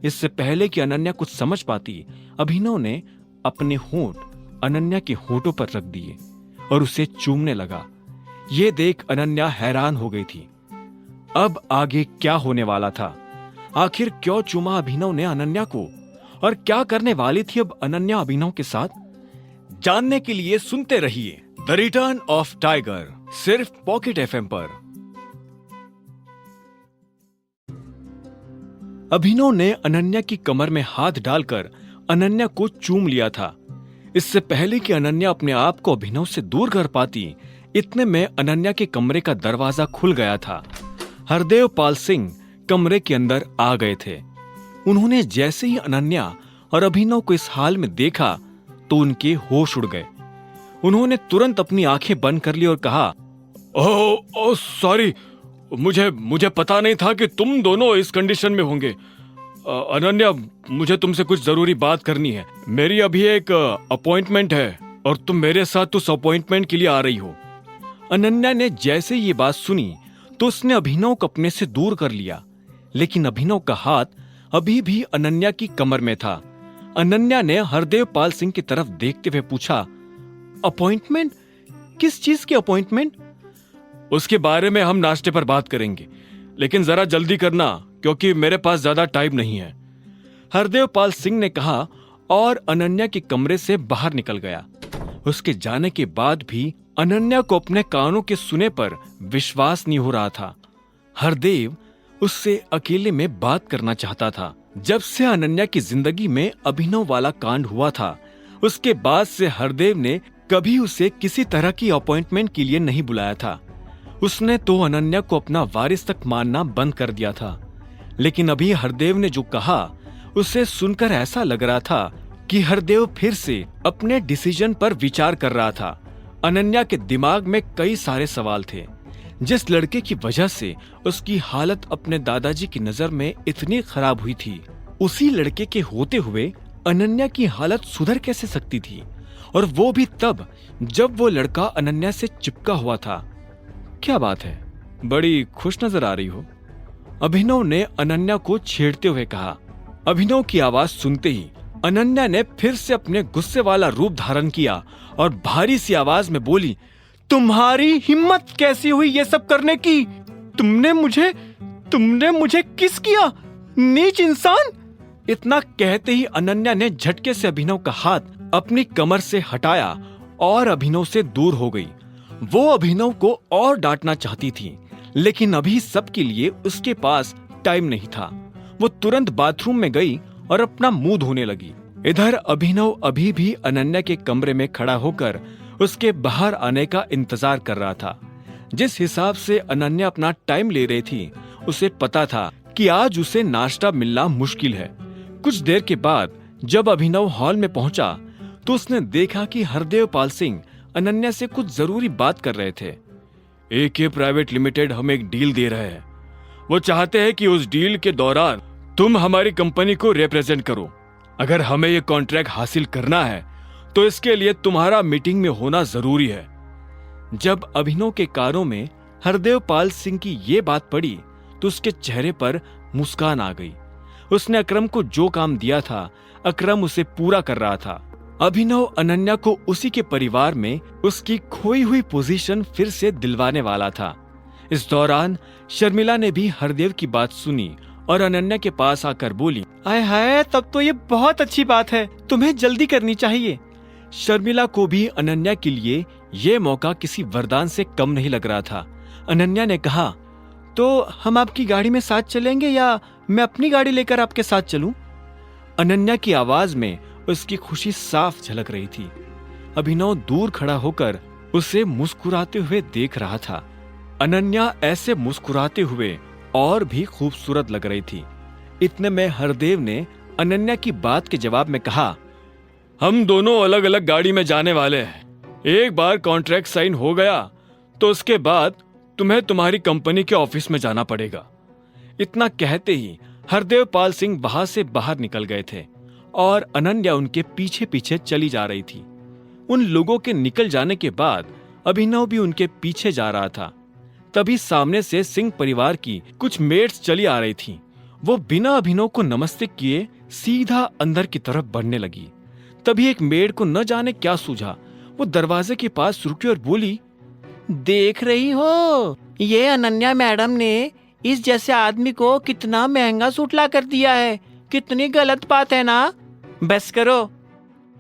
इससे पहले कि अनन्या कुछ समझ पाती, अभिनव ने अपने होंठ अनन्या के होंठों पर रख दिए और उसे चूमने लगा। ये देख अनन्या हैरान हो गई थी। अब आगे क्या होने वाला था? आखिर क्यों चूमा अभिनव ने अनन्या को, और क्या करने वाली थी अब अनन्या अभिनव के साथ? जानने के लिए सुनते रहिए द रिटर्न ऑफ टाइगर, सिर्फ पॉकेट एफएम पर। अभिनव ने अनन्या की कमर में हाथ डालकर अनन्या को चूम लिया था। इससे पहले कि अनन्या अपने आप को अभिनव से दूर कर पाती, इतने में अनन्या के कमरे का दरवाजा खुल गया था। हरदेव पाल सिंह कमरे के अंदर आ गए थे। उन्होंने जैसे ही अनन्या और अभिनव को इस हाल में देखा तो उनके होश उड़ गए। उन्होंने तुरंत अपनी आंखें बंद कर ली और कहा, ओह सॉरी, मुझे पता नहीं था कि तुम दोनों इस कंडीशन में होंगे। अनन्या, मुझे तुमसे कुछ जरूरी बात करनी है। मेरी अभी एक अपॉइंटमेंट है और तुम मेरे साथ उस अपॉइंटमेंट के लिए आ रही हो। अनन्या ने जैसे ये बात सुनी तो उसने अभिनव को अपने से दूर कर लिया, लेकिन अभिनव का हाथ अभी भी अनन्या की कमर में था। अनन्या ने हरदेव पाल सिंह की तरफ देखते हुए पूछा, अपॉइंटमेंट? किस चीज की अपॉइंटमेंट? उसके बारे में हम नाश्ते पर बात करेंगे, लेकिन जरा जल्दी करना क्योंकि मेरे पास ज्यादा टाइम नहीं है, हरदेव पाल सिंह ने कहा और अनन्या के कमरे से बाहर निकल गया। उसके जाने के बाद भी अनन्या को अपने कानों के सुने पर विश्वास नहीं हो रहा था। हरदेव उससे अकेले में बात करना चाहता था। जब से अनन्या की जिंदगी में अभिनव वाला कांड हुआ था, उसके बाद से हरदेव ने कभी उसे किसी तरह की अपॉइंटमेंट के लिए नहीं बुलाया था। उसने तो अनन्या को अपना वारिस तक मानना बंद कर दिया था। लेकिन अभी हरदेव ने जो कहा, उसे सुनकर ऐसा लग रहा था कि हरदेव फिर से अपने डिसीजन पर विचार कर रहा था। अनन्या के दिमाग में कई सारे सवाल थे। जिस लड़के की वजह से उसकी हालत अपने दादाजी की नजर में इतनी खराब हुई थी, उसी लड़के के होते हुए अनन्या की हालत सुधर कैसे सकती थी, और वो भी तब जब वो लड़का अनन्या से चिपका हुआ था। क्या बात है, बड़ी खुश नजर आ रही हो, अभिनव ने अनन्या को छेड़ते हुए कहा। अभिनव की आवाज सुनते ही अनन्या ने फिर से अपने गुस्से वाला रूप धारण किया और भारी सी आवाज में बोली, तुम्हारी हिम्मत कैसी हुई ये सब करने की? तुमने मुझे किस किया, नीच इंसान? इतना कहते ही अनन्या ने झटके से अभिनव का हाथ अपनी कमर से हटाया और अभिनव से दूर हो गई। वो अभिनव को और डांटना चाहती थी, लेकिन अभी सबके लिए उसके पास टाइम नहीं था। वो तुरंत बाथरूम में गई और अपना मुंह धोने लगी। इधर अभिनव अभी भी अनन्या के कमरे में खड़ा होकर उसके बाहर आने का इंतजार कर रहा था। जिस हिसाब से अनन्या अपना टाइम ले रही थी, उसे पता था कि आज उसे नाश्ता मिलना मुश्किल है। कुछ देर के बाद जब अभिनव हॉल में पहुंचा तो उसने देखा कि हरदेव पाल सिंह अनन्या से कुछ जरूरी बात कर रहे थे। AK प्राइवेट लिमिटेड हमें एक डील दे रहे हैं। वो चाहते हैं कि उस डील के दौरान तुम हमारी कंपनी को रिप्रेजेंट करो। अगर हमें ये कॉन्ट्रैक्ट हासिल करना है तो इसके लिए तुम्हारा मीटिंग में होना जरूरी है। जब अभिनव के कानों में हरदेव पाल सिंह की ये बात पड़ी तो उसके चेहरे पर मुस्कान आ गई। उसने अकरम को जो काम दिया था, अकरम उसे पूरा कर रहा था। अभिनव अनन्या को उसी के परिवार में उसकी खोई हुई पोजीशन फिर से दिलवाने वाला था। इस दौरान शर्मिला ने भी हरदेव की बात सुनी और अनन्या के पास आकर बोली, आय हाय, तब तो ये बहुत अच्छी बात है, तुम्हें जल्दी करनी चाहिए। शर्मिला को भी अनन्या के लिए ये मौका किसी वरदान से कम नहीं लग रहा था। अनन्या ने कहा, तो हम आपकी गाड़ी में साथ चलेंगे या मैं अपनी गाड़ी लेकर आपके साथ चलूं? अनन्या की आवाज में उसकी खुशी साफ झलक रही थी। अभिनव दूर खड़ा होकर उसे मुस्कुराते हुए देख रहा था। अनन्या ऐसे मुस्कुराते हुए और भी खूबसूरत लग रही थी। इतने में हरदेव ने अनन्या की बात के जवाब में कहा, हम दोनों अलग अलग गाड़ी में जाने वाले हैं। एक बार कॉन्ट्रैक्ट साइन हो गया तो उसके बाद तुम्हें तुम्हारी कंपनी के ऑफिस में जाना पड़ेगा। इतना कहते ही हरदेव पाल सिंह वहां से बाहर निकल गए थे और अनन्या उनके पीछे पीछे चली जा रही थी। उन लोगों के निकल जाने के बाद अभिनव भी उनके पीछे जा रहा था। तभी सामने से सिंह परिवार की कुछ मेड्स चली आ रही थीं। वो बिना अभिनव को नमस्ते किए सीधा अंदर की तरफ बढ़ने लगी। तभी एक मेड को न जाने क्या सूझा, वो दरवाजे के पास रुकी और बोली, देख रही हो, ये अनन्या मैडम ने इस जैसे आदमी को कितना महंगा सूट ला कर दिया है। कितनी गलत बात है ना। बस करो,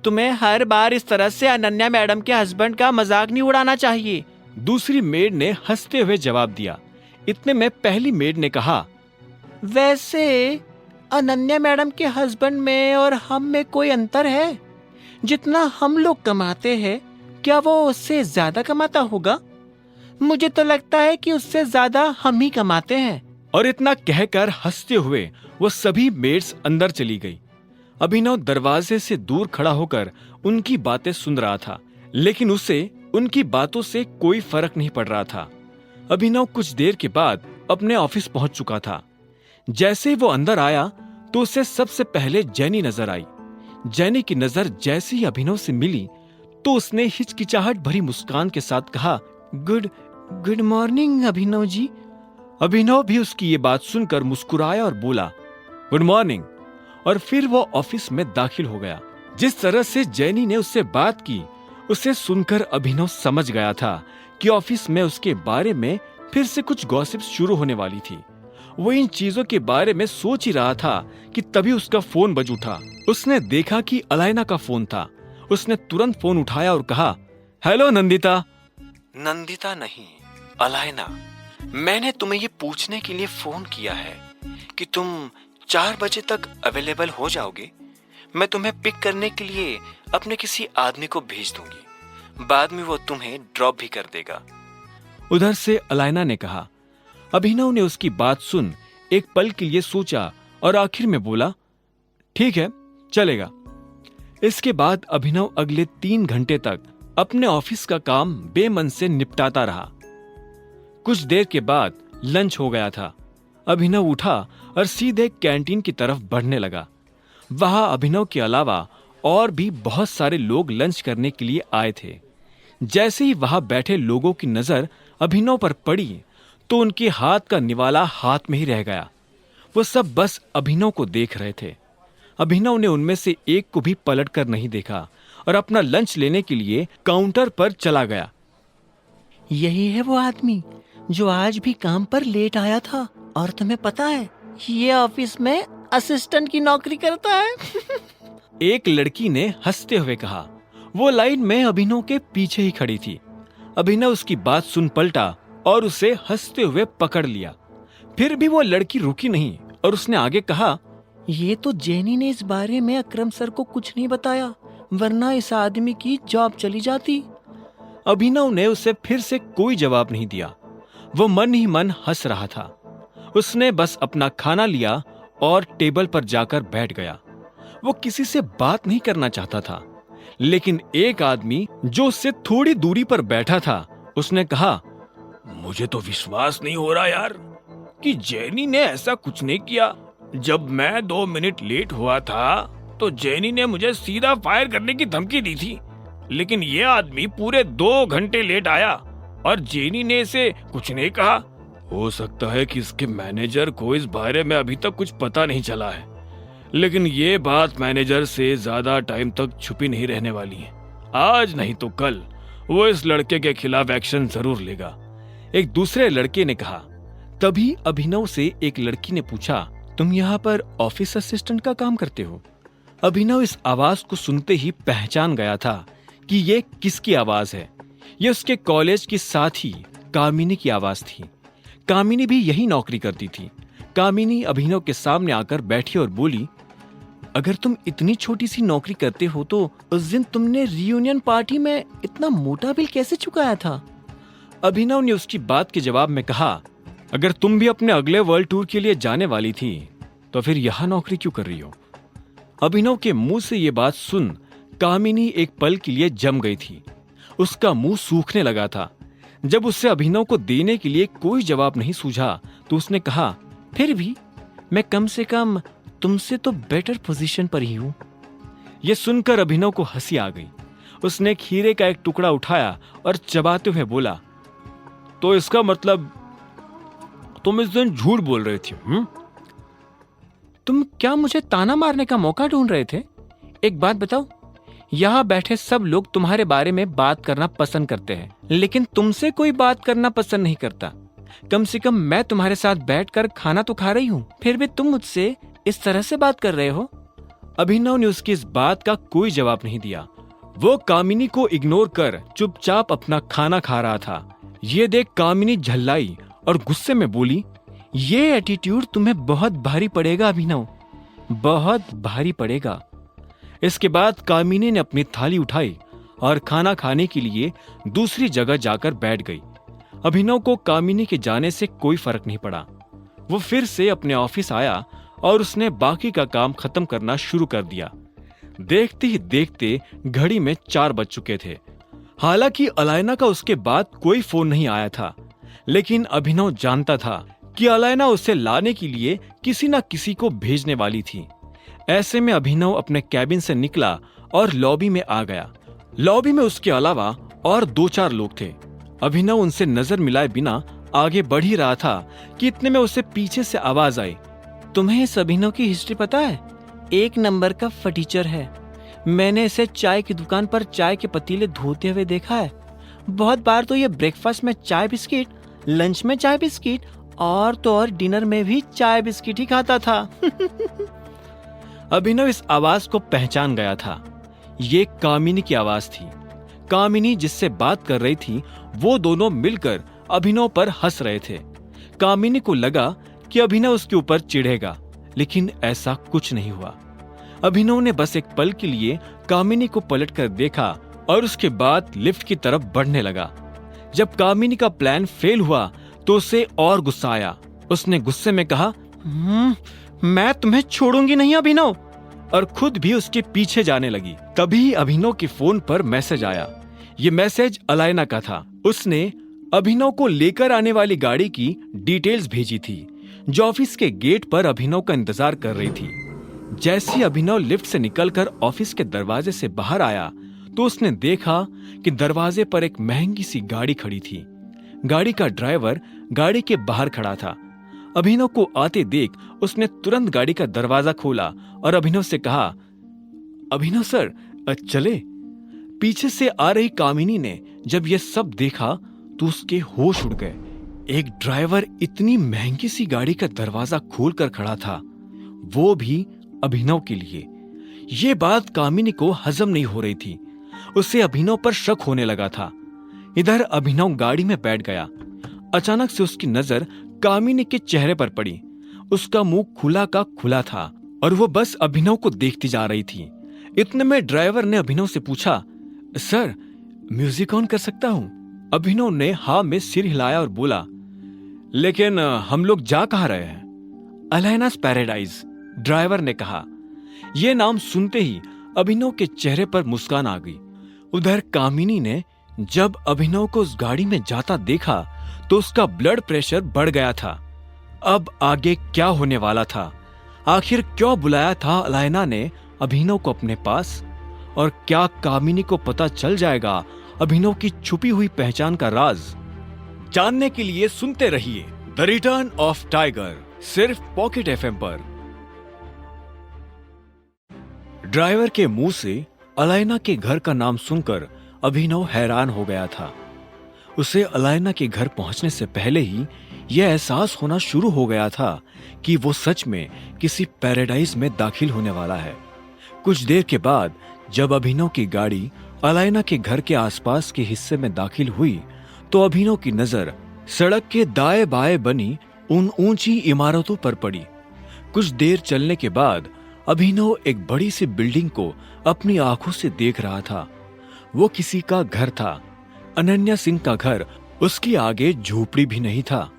तुम्हें हर बार इस तरह से अनन्या मैडम के हस्बैंड का मजाक नहीं उड़ाना चाहिए। दूसरी मेड ने हंसते हुए जवाब दिया। इतने में पहली मेड ने कहा, वैसे अनन्या मैडम के हस्बैंड में और हम में कोई अंतर है? जितना हम लोग कमाते हैं, क्या वो उससे ज्यादा कमाता होगा? मुझे तो लगता है कि उससे ज्यादा हम ही कमाते हैं। और इतना कहकर हंसते हुए वो सभी मेड्स अंदर चली गई। अभिनव दरवाजे से दूर खड़ा होकर उनकी बातें सुन रहा था, लेकिन उसे उनकी बातों से कोई फर्क नहीं पड़ रहा था। अभिनव कुछ देर के बाद अपने ऑफिस पहुंच चुका था। जैसे ही वो अंदर आया तो उसे सबसे पहले जेनी नजर आई। जेनी की नजर जैसे ही अभिनव से मिली तो उसने हिचकिचाहट भरी मुस्कान के साथ कहा, गुड मॉर्निंग अभिनव जी। अभिनव भी उसकी ये बात सुनकर मुस्कुराया और बोला, गुड मॉर्निंग, और फिर वो ऑफिस में दाखिल हो गया। जिस तरह से जेनी ने उससे बात की, उसे सुनकर अभिनव समझ गया था कि ऑफिस में उसके बारे में फिर से कुछ गॉसिप शुरू होने वाली थी। वो इन चीजों के बारे में सोच ही रहा था कि तभी उसका फोन बज उठा। उसने देखा कि अलाइना का फोन था। उसने तुरंत फोन उठाया और कहा, हेलो नंदिता। नंदिता नहीं, अलाइना। मैंने तुम्हें ये पूछने के लिए फोन किया है कि तुम 4 बजे तक अवेलेबल हो जाओगे। मैं तुम्हें पिक करने के लिए अपने किसी आदमी को भेज दूंगी। बाद में वो तुम्हें ड्रॉप भी कर देगा। उधर से अलाइना ने कहा। अभिनव ने उसकी बात सुन एक पल के लिए सोचा और आखिर में बोला, ठीक है, चलेगा। इसके बाद अभिनव अगले 3 घंटे तक अपने ऑफिस का काम बेमन से निपटाता रहा। कुछ देर के बाद लंच हो गया था। अभिनव उठा और सीधे कैंटीन की तरफ बढ़ने लगा। वहां अभिनव के अलावा और भी बहुत सारे लोग लंच करने के लिए आए थे। जैसे ही वहां बैठे लोगों की नजर अभिनव पर पड़ी तो उनके हाथ का निवाला हाथ में ही रह गया। वो सब बस अभिनव को देख रहे थे। अभिनव ने उनमें से एक को भी पलट कर नहीं देखा और अपना लंच लेने के लिए काउंटर पर चला गया। यही है वो आदमी जो आज भी काम पर लेट आया था। और तुम्हें पता है, ये ऑफिस में असिस्टेंट की नौकरी करता है। एक लड़की ने हंसते हुए कहा। वो लाइन में अभिनव के पीछे ही खड़ी थी। अभिनव उसकी बात सुन पलटा और उसे हंसते हुए पकड़ लिया। फिर भी वो लड़की रुकी नहीं और उसने आगे कहा, ये तो जेनी ने इस बारे में अकरम सर को कुछ नहीं बताया, वरना इस आदमी की जॉब चली जाती। अभिनव ने उसे फिर से कोई जवाब नहीं दिया। वो मन ही मन हंस रहा था। उसने बस अपना खाना लिया और टेबल पर जाकर बैठ गया। वो किसी से बात नहीं करना चाहता था, लेकिन एक आदमी जो उससे थोड़ी दूरी पर बैठा था, उसने कहा, मुझे तो विश्वास नहीं हो रहा यार कि जेनी ने ऐसा कुछ नहीं किया। जब मैं 2 मिनट लेट हुआ था तो जेनी ने मुझे सीधा फायर करने की धमकी दी थी, लेकिन ये आदमी पूरे 2 घंटे लेट आया और जेनी ने इसे कुछ नहीं कहा। हो सकता है कि इसके मैनेजर को इस बारे में अभी तक कुछ पता नहीं चला है, लेकिन ये बात मैनेजर से ज्यादा टाइम तक छुपी नहीं रहने वाली है। आज नहीं तो कल वो इस लड़के के खिलाफ एक्शन जरूर लेगा। एक दूसरे लड़के ने कहा। तभी अभिनव से एक लड़की ने पूछा, तुम यहाँ पर ऑफिस असिस्टेंट का काम करते हो? अभिनव इस आवाज को सुनते ही पहचान गया था कि ये किसकी आवाज है। ये उसके कॉलेज की साथी कामिनी की आवाज थी। कामिनी भी यही नौकरी करती थी। कामिनी अभिनव के सामने आकर बैठी और बोली, अगर तुम इतनी छोटी सी नौकरी करते हो तो उस दिन तुमने रियूनियन पार्टी में इतना मोटा बिल कैसे चुकाया था? अभिनव ने उसकी बात के जवाब में कहा, अगर तुम भी अपने अगले वर्ल्ड टूर के लिए जाने वाली थी तो फिर यहाँ नौकरी क्यों कर रही हो? अभिनव के मुंह से ये बात सुन कामिनी एक पल के लिए जम गई थी। उसका मुंह सूखने लगा था। जब उससे अभिनव को देने के लिए कोई जवाब नहीं सूझा तो उसने कहा, फिर भी मैं कम से कम तुमसे तो बेटर पोजीशन पर ही हूं। यह सुनकर अभिनव को हंसी आ गई। उसने खीरे का एक टुकड़ा उठाया और चबाते हुए बोला, तो इसका मतलब तुम इस दिन झूठ बोल रहे थे? तुम क्या मुझे ताना मारने का मौका ढूंढ रहे थे? एक बात बताओ, यहाँ बैठे सब लोग तुम्हारे बारे में बात करना पसंद करते हैं, लेकिन तुमसे कोई बात करना पसंद नहीं करता। कम से कम मैं तुम्हारे साथ बैठकर खाना तो खा रही हूँ, फिर भी तुम मुझसे इस तरह से बात कर रहे हो। अभिनव ने उसकी इस बात का कोई जवाब नहीं दिया। वो कामिनी को इग्नोर कर चुपचाप अपना खाना खा रहा था। ये देख कामिनी झल्लाई और गुस्से में बोली, ये एटीट्यूड तुम्हें बहुत भारी पड़ेगा अभिनव, बहुत भारी पड़ेगा। इसके बाद कामिनी ने अपनी थाली उठाई और खाना खाने के लिए दूसरी जगह जाकर बैठ गई। अभिनव को कामिनी के जाने से कोई फर्क नहीं पड़ा। वो फिर से अपने ऑफिस आया और उसने बाकी का काम खत्म करना शुरू कर दिया। देखते ही देखते घड़ी में 4 बज चुके थे। हालांकि अलायना का उसके बाद कोई फोन नहीं आया था, लेकिन अभिनव जानता था कि अलायना उसे लाने के लिए किसी न किसी को भेजने वाली थी। ऐसे में अभिनव अपने कैबिन से निकला और लॉबी में आ गया। लॉबी में उसके अलावा और 2-4 लोग थे। अभिनव उनसे नजर मिलाए बिना आगे बढ़ ही रहा था कि इतने में उसे पीछे से आवाज आई, तुम्हें इस अभिनव की हिस्ट्री पता है? 1 नंबर का फटीचर है। मैंने इसे चाय की दुकान पर चाय के पतीले धोते हुए देखा है। बहुत बार तो ये ब्रेकफास्ट में चाय बिस्किट, लंच में चाय बिस्किट और तो और डिनर में भी चाय बिस्किट ही खाता था। अभिनव इस आवाज को पहचान गया था। ये कामिनी की आवाज थी। कामिनी जिससे बात कर रही थी, वो दोनों मिलकर अभिनव पर हंस रहे थे। कामिनी को लगा कि अभिनव उसके ऊपर चिढ़ेगा, लेकिन ऐसा कुछ नहीं हुआ। अभिनव ने बस एक पल के लिए कामिनी को पलटकर देखा और उसके बाद लिफ्ट की तरफ बढ़ने लगा। जब कामिनी का प्लान फेल हुआ तो उसे और गुस्सा आया। उसने गुस्से में कहा, मैं तुम्हें छोड़ूंगी नहीं अभिनव, और खुद भी उसके पीछे जाने लगी। तभी अभिनव के फोन पर मैसेज आया। ये मैसेज अलायना का था। उसने अभिनव को लेकर आने वाली गाड़ी की डिटेल्स भेजी थी, जो ऑफिस के गेट पर अभिनव का इंतजार कर रही थी। जैसे ही अभिनव लिफ्ट से निकलकर ऑफिस के दरवाजे से बाहर आया तो उसने देखा कि दरवाजे पर एक महंगी सी गाड़ी खड़ी थी। गाड़ी का ड्राइवर गाड़ी के बाहर खड़ा था। अभिनव को आते देख उसने तुरंत गाड़ी का दरवाजा खोला और अभिनव से कहा, अभिनव सर, चले। पीछे से आ रही कामिनी ने जब यह सब देखा तो उसके होश उड़ गए। एक ड्राइवर इतनी महंगी सी गाड़ी का दरवाजा खोलकर खड़ा था, वो भी अभिनव के लिए। ये बात कामिनी को हजम नहीं हो रही थी। उसे अभिनव पर शक होने लगा था। इधर अभिनव गाड़ी में बैठ गया। अचानक से उसकी नजर कामिनी के चेहरे पर पड़ी। उसका मुंह खुला का खुला था और वो बस अभिनव को देखती जा रही थी। इतने में ड्राइवर ने अभिनव से पूछा, सर, म्यूजिक ऑन कर सकता हूं? अभिनव ने हाँ में सिर हिलाया और बोला, लेकिन हम लोग जा कहाँ रहे हैं? अलायनास पैराडाइज, ड्राइवर ने कहा। यह नाम सुनते ही अभिनव के चेहरे पर मुस्कान आ गई। उधर कामिनी ने जब अभिनव को उस गाड़ी में जाता देखा तो उसका ब्लड प्रेशर बढ़ गया था। अब आगे क्या होने वाला था? आखिर क्यों बुलाया था अलायना ने अभिनव को अपने पास? और क्या कामिनी को पता चल जाएगा अभिनव की छुपी हुई पहचान का राज? जानने के लिए सुनते रहिए द रिटर्न ऑफ टाइगर, सिर्फ पॉकेट एफएम पर। ड्राइवर के मुंह से अलायना के घर का नाम सुनकर अभिनव हैरान हो गया था। उसे अलायना के घर पहुंचने से पहले ही यह एहसास होना शुरू हो गया था कि वो सच में किसी पैराडाइज में दाखिल होने वाला है। कुछ देर के बाद जब अभिनव की गाड़ी अलायना के घर के आसपास के हिस्से में दाखिल हुई तो अभिनव की नजर सड़क के दाएं बाएं बनी उन ऊंची इमारतों पर पड़ी। कुछ देर चलने के बाद अभिनव एक बड़ी सी बिल्डिंग को अपनी आंखों से देख रहा था। वो किसी का घर था, अनन्या सिंह का घर। उसके आगे झोपड़ी भी नहीं था।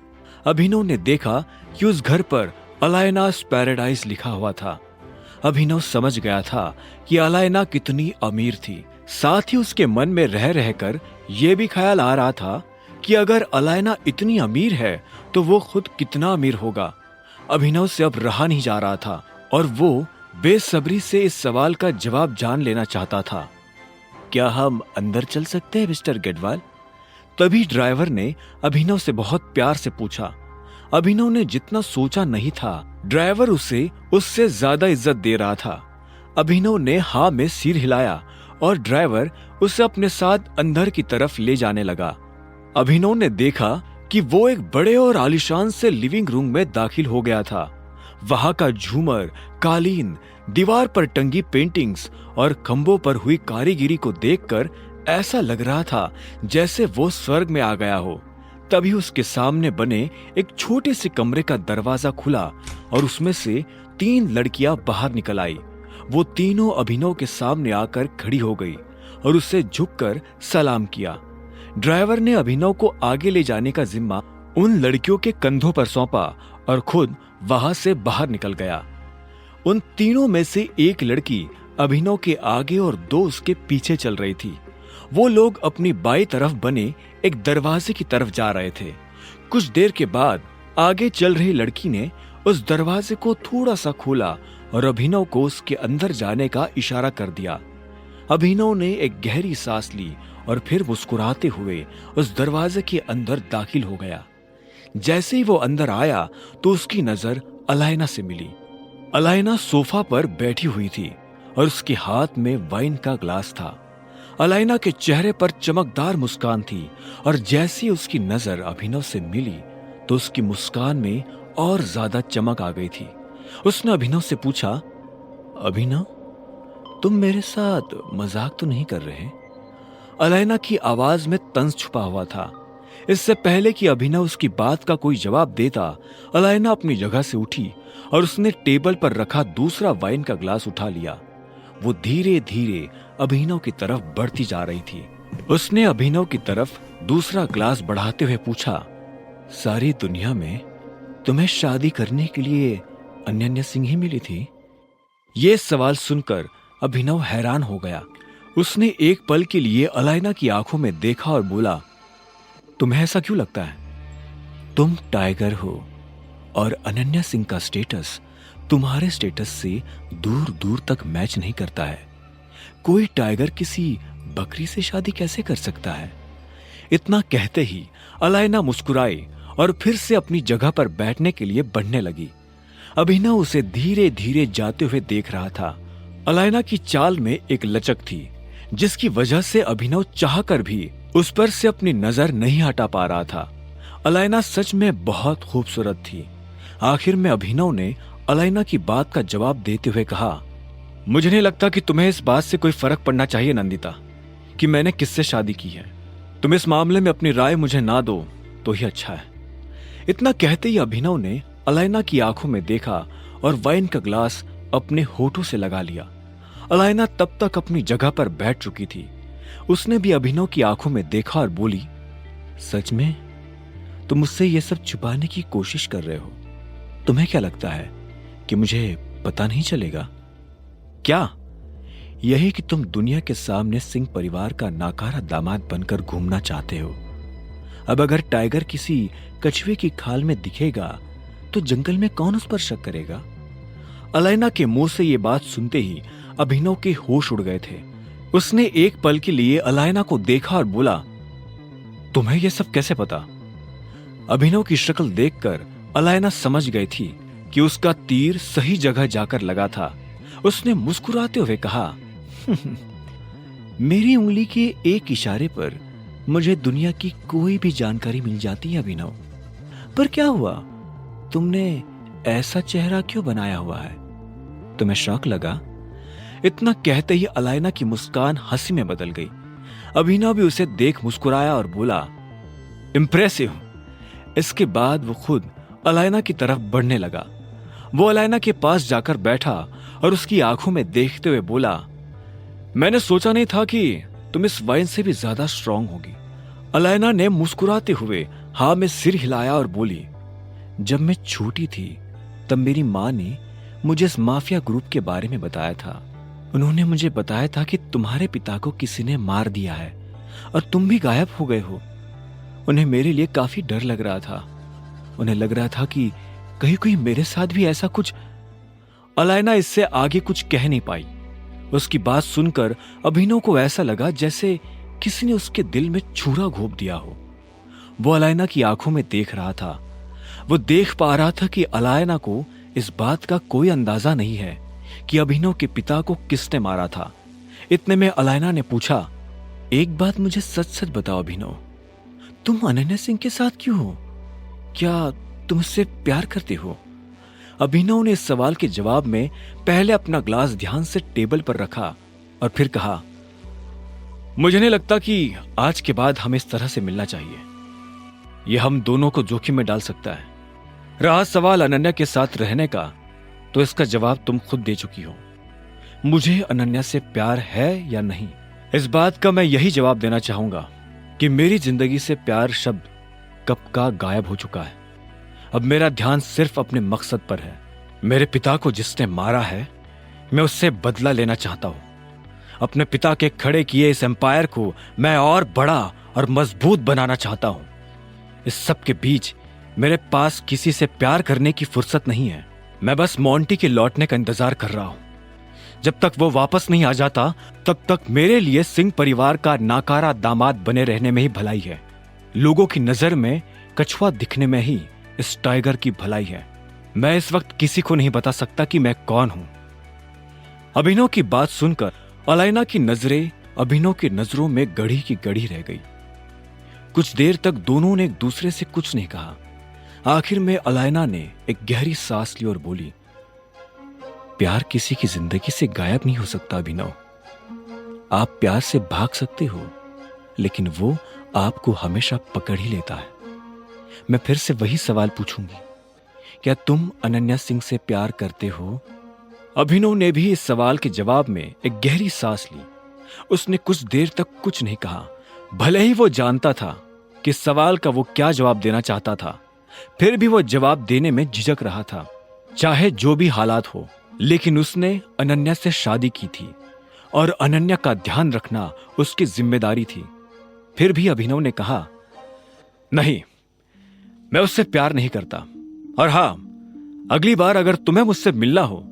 अभिनव ने देखा कि उस घर पर अलायनास पैराडाइज लिखा हुआ था। अभिनव समझ गया था कि अलायना कितनी अमीर थी। साथ ही उसके मन में रह रहकर यह भी ख्याल आ रहा था कि अगर अलायना इतनी अमीर है तो वो खुद कितना अमीर होगा। अभिनव से अब रहा नहीं जा रहा था और वो बेसब्री से इस सवाल का जवाब जान लेना चाहता था। क्या हम अंदर चल सकते हैं मिस्टर गेडवाल? तभी ड्राइवर ने अभिनव से बहुत प्यार से पूछा। अभिनव ने जितना सोचा नहीं था, ड्राइवर उसे उससे ज्यादा इज्जत दे रहा था। अभिनव ने हाँ में सिर हिलाया और ड्राइवर उसे अपने साथ अंदर की तरफ ले जाने लगा। अभिनव ने देखा कि वो एक बड़े और आलीशान से लिविंग रूम में दाखिल हो गया था। वहां का झूमर, कालीन, दीवार पर टंगी पेंटिंग्स और खंभों पर हुई कारीगिरी को देखकर ऐसा लग रहा था जैसे वो स्वर्ग में आ गया हो। तभी उसके सामने बने एक छोटे से कमरे का दरवाजा खुला और उसमें से 3 लड़कियां बाहर निकल आई। वो तीनों अभिनव के सामने आकर खड़ी हो गई और उसे झुककर सलाम किया। ड्राइवर ने अभिनव को आगे ले जाने का जिम्मा उन लड़कियों के कंधों पर सौंपा और खुद वहां से बाहर निकल गया। उन तीनों में से एक लड़की अभिनव के आगे और 2 उसके पीछे चल रही थी। वो लोग अपनी बाईं तरफ बने एक दरवाजे की तरफ जा रहे थे। कुछ देर के बाद आगे चल रही लड़की ने उस दरवाजे को थोड़ा सा खोला और अभिनव को उसके अंदर जाने का इशारा कर दिया। अभिनव ने एक गहरी सांस ली और फिर मुस्कुराते हुए उस दरवाजे के अंदर दाखिल हो गया। जैसे ही वो अंदर आया तो उसकी नजर अलायना से मिली। अलायना सोफा पर बैठी हुई थी और उसके हाथ में वाइन का ग्लास था। अलायना के चेहरे पर चमकदार मुस्कान थी और जैसे उसकी नजर अभिनव से मिली तो उसकी मुस्कान में और ज्यादा चमक आ गई थी। उसने अभिनव से पूछा, अभिनव, तुम मेरे साथ मजाक तो नहीं कर रहे? अलायना की आवाज में तंज छुपा हुआ था। इससे पहले कि अभिनव उसकी बात का कोई जवाब देता, अलायना अपनी जगह से उठी और उसने टेबल पर रखा दूसरा वाइन का ग्लास उठा लिया। वो धीरे धीरे अभिनव की तरफ बढ़ती जा रही थी। उसने अभिनव की तरफ दूसरा ग्लास बढ़ाते हुए पूछा, सारी दुनिया में तुम्हें शादी करने के लिए अनन्या सिंह ही मिली थी? ये सवाल सुनकर अभिनव हैरान हो गया। उसने एक पल के लिए अलायना की आंखों में देखा और बोला, तुम्हें ऐसा क्यों लगता है? तुम टाइगर हो और अनन्या सिंह का स्टेटस तुम्हारे स्टेटस से दूर दूर तक मैच नहीं करता है। कोई टाइगर किसी बकरी से शादी कैसे कर सकता है? इतना कहते ही अलायना मुस्कुराई और फिर से अपनी जगह पर बैठने के लिए बढ़ने लगी। अभिनव उसे धीरे धीरे जाते हुए देख रहा था। अलायना की चाल में एक लचक थी जिसकी वजह से अभिनव चाहकर भी उस पर से अपनी नजर नहीं हटा पा रहा था। अलायना सच में बहुत खूबसूरत थी। आखिर में अभिनव ने अलायना की बात का जवाब देते हुए कहा, मुझे नहीं लगता कि तुम्हें इस बात से कोई फर्क पड़ना चाहिए नंदिता कि मैंने किससे शादी की है। तुम इस मामले में अपनी राय मुझे ना दो तो ही अच्छा है। इतना कहते ही अभिनव ने अलायना की आंखों में देखा और वाइन का ग्लास अपने होठों से लगा लिया। अलायना तब तक अपनी जगह पर बैठ चुकी थी। उसने भी अभिनव की आंखों में देखा और बोली, सच में तुम मुझसे ये सब छुपाने की कोशिश कर रहे हो? तुम्हें क्या लगता है कि मुझे पता नहीं चलेगा? क्या यही कि तुम दुनिया के सामने सिंह परिवार का नाकारा दामाद बनकर घूमना चाहते हो? अब अगर टाइगर किसी कछुए की खाल में दिखेगा तो जंगल में कौन उस पर शक करेगा? अलायना के मुंह से ये बात सुनते ही अभिनव के होश उड़ गए थे। उसने एक पल के लिए अलायना को देखा और बोला, तुम्हें यह सब कैसे पता? अभिनव की शक्ल देखकर अलायना समझ गई थी कि उसका तीर सही जगह जाकर लगा था। उसने मुस्कुराते हुए कहा, मेरी उंगली के एक इशारे पर मुझे दुनिया की कोई भी जानकारी मिल जाती है अभिनव। पर क्या हुआ, तुमने ऐसा चेहरा क्यों बनाया हुआ है? तुम्हें शौक लगा? इतना कहते ही अलायना की मुस्कान हंसी में बदल गई। अभिनव भी उसे देख मुस्कुराया और बोला, इंप्रेसिव। इसके बाद वो खुद अलायना की तरफ बढ़ने लगा। वो अलायना के पास जाकर बैठा और उसकी आंखों में देखते हुए बोला, मैंने सोचा नहीं था कि तुम इस वाइन से भी ज्यादा स्ट्रांग होगी। अलायना ने मुस्कुराते हुए हाँ में सिर हिलाया और बोली, जब मैं छोटी थी तब मेरी माँ ने मुझे इस माफिया ग्रुप के बारे में बताया था। उन्होंने मुझे बताया था कि तुम्हारे पिता को किसी ने मार दिया है और तुम भी गायब हो गए हो। उन्हें मेरे लिए काफी डर लग रहा था। उन्हें लग रहा था कि कहीं कहीं मेरे साथ भी ऐसा कुछ। अलायना इससे आगे कुछ कह नहीं पाई। उसकी बात सुनकर अभिनव को ऐसा लगा जैसे किसी ने उसके दिल में छुरा घोंप दिया हो। वो अलायना की आंखों में देख रहा था। वो देख पा रहा था कि अलायना को इस बात का कोई अंदाजा नहीं है कि अभिनव के पिता को किसने मारा था। इतने में अलायना ने पूछा, एक बात मुझे सच सच बताओ अभिनव, तुम अनन्या सिंह के साथ क्यों हो? क्या तुम उससे प्यार करते हो? अभिनव ने इस सवाल के जवाब में पहले अपना ग्लास ध्यान से टेबल पर रखा और फिर कहा, मुझे नहीं लगता कि आज के बाद हमें इस तरह से मिलना चाहिए। यह हम दोनों को जोखिम में डाल सकता है। रहा सवाल अनन्या के साथ रहने का, तो इसका जवाब तुम खुद दे चुकी हो। मुझे अनन्या से प्यार है या नहीं, इस बात का मैं यही जवाब देना चाहूंगा कि मेरी जिंदगी से प्यार शब्द कब का गायब हो चुका है। अब मेरा ध्यान सिर्फ अपने मकसद पर है। मेरे पिता को जिसने मारा है, मैं उससे बदला लेना चाहता हूं। अपने पिता के खड़े किए इस एम्पायर को मैं और बड़ा और मजबूत बनाना चाहता हूं। इस सब के बीच मेरे पास किसी से प्यार करने की फुर्सत नहीं है। मैं बस मोंटी के लौटने का इंतजार कर रहा हूं। जब तक वो वापस नहीं आ जाता, तब तक मेरे लिए सिंह परिवार का नाकारा दामाद बने रहने में ही भलाई है। लोगों की नजर में कछुआ दिखने में ही इस टाइगर की भलाई है। मैं इस वक्त किसी को नहीं बता सकता कि मैं कौन हूं। अभिनव की बात सुनकर अलायना की नजरें अभिनव की नजरों में गड़ी की गड़ी रह गई। कुछ देर तक दोनों ने एक दूसरे से कुछ नहीं कहा। आखिर में अलायना ने एक गहरी सांस ली और बोली, प्यार किसी की जिंदगी से गायब नहीं हो सकता अभिनव। आप प्यार से भाग सकते हो, लेकिन वो आपको हमेशा पकड़ ही लेता है। मैं फिर से वही सवाल पूछूंगी, क्या तुम अनन्या सिंह से प्यार करते हो? अभिनव ने भी इस सवाल के जवाब में एक गहरी सांस ली। उसने कुछ देर तक कुछ नहीं कहा। भले ही वो जानता था कि सवाल का वो क्या जवाब देना चाहता था, फिर भी वो जवाब देने में झिझक रहा था। चाहे जो भी हालात हो, लेकिन उसने अनन्या से शादी की थी और अनन्या का ध्यान रखना उसकी जिम्मेदारी थी। फिर भी अभिनव ने कहा, नहीं, मैं उससे प्यार नहीं करता। और हां, अगली बार अगर तुम्हें मुझसे मिलना हो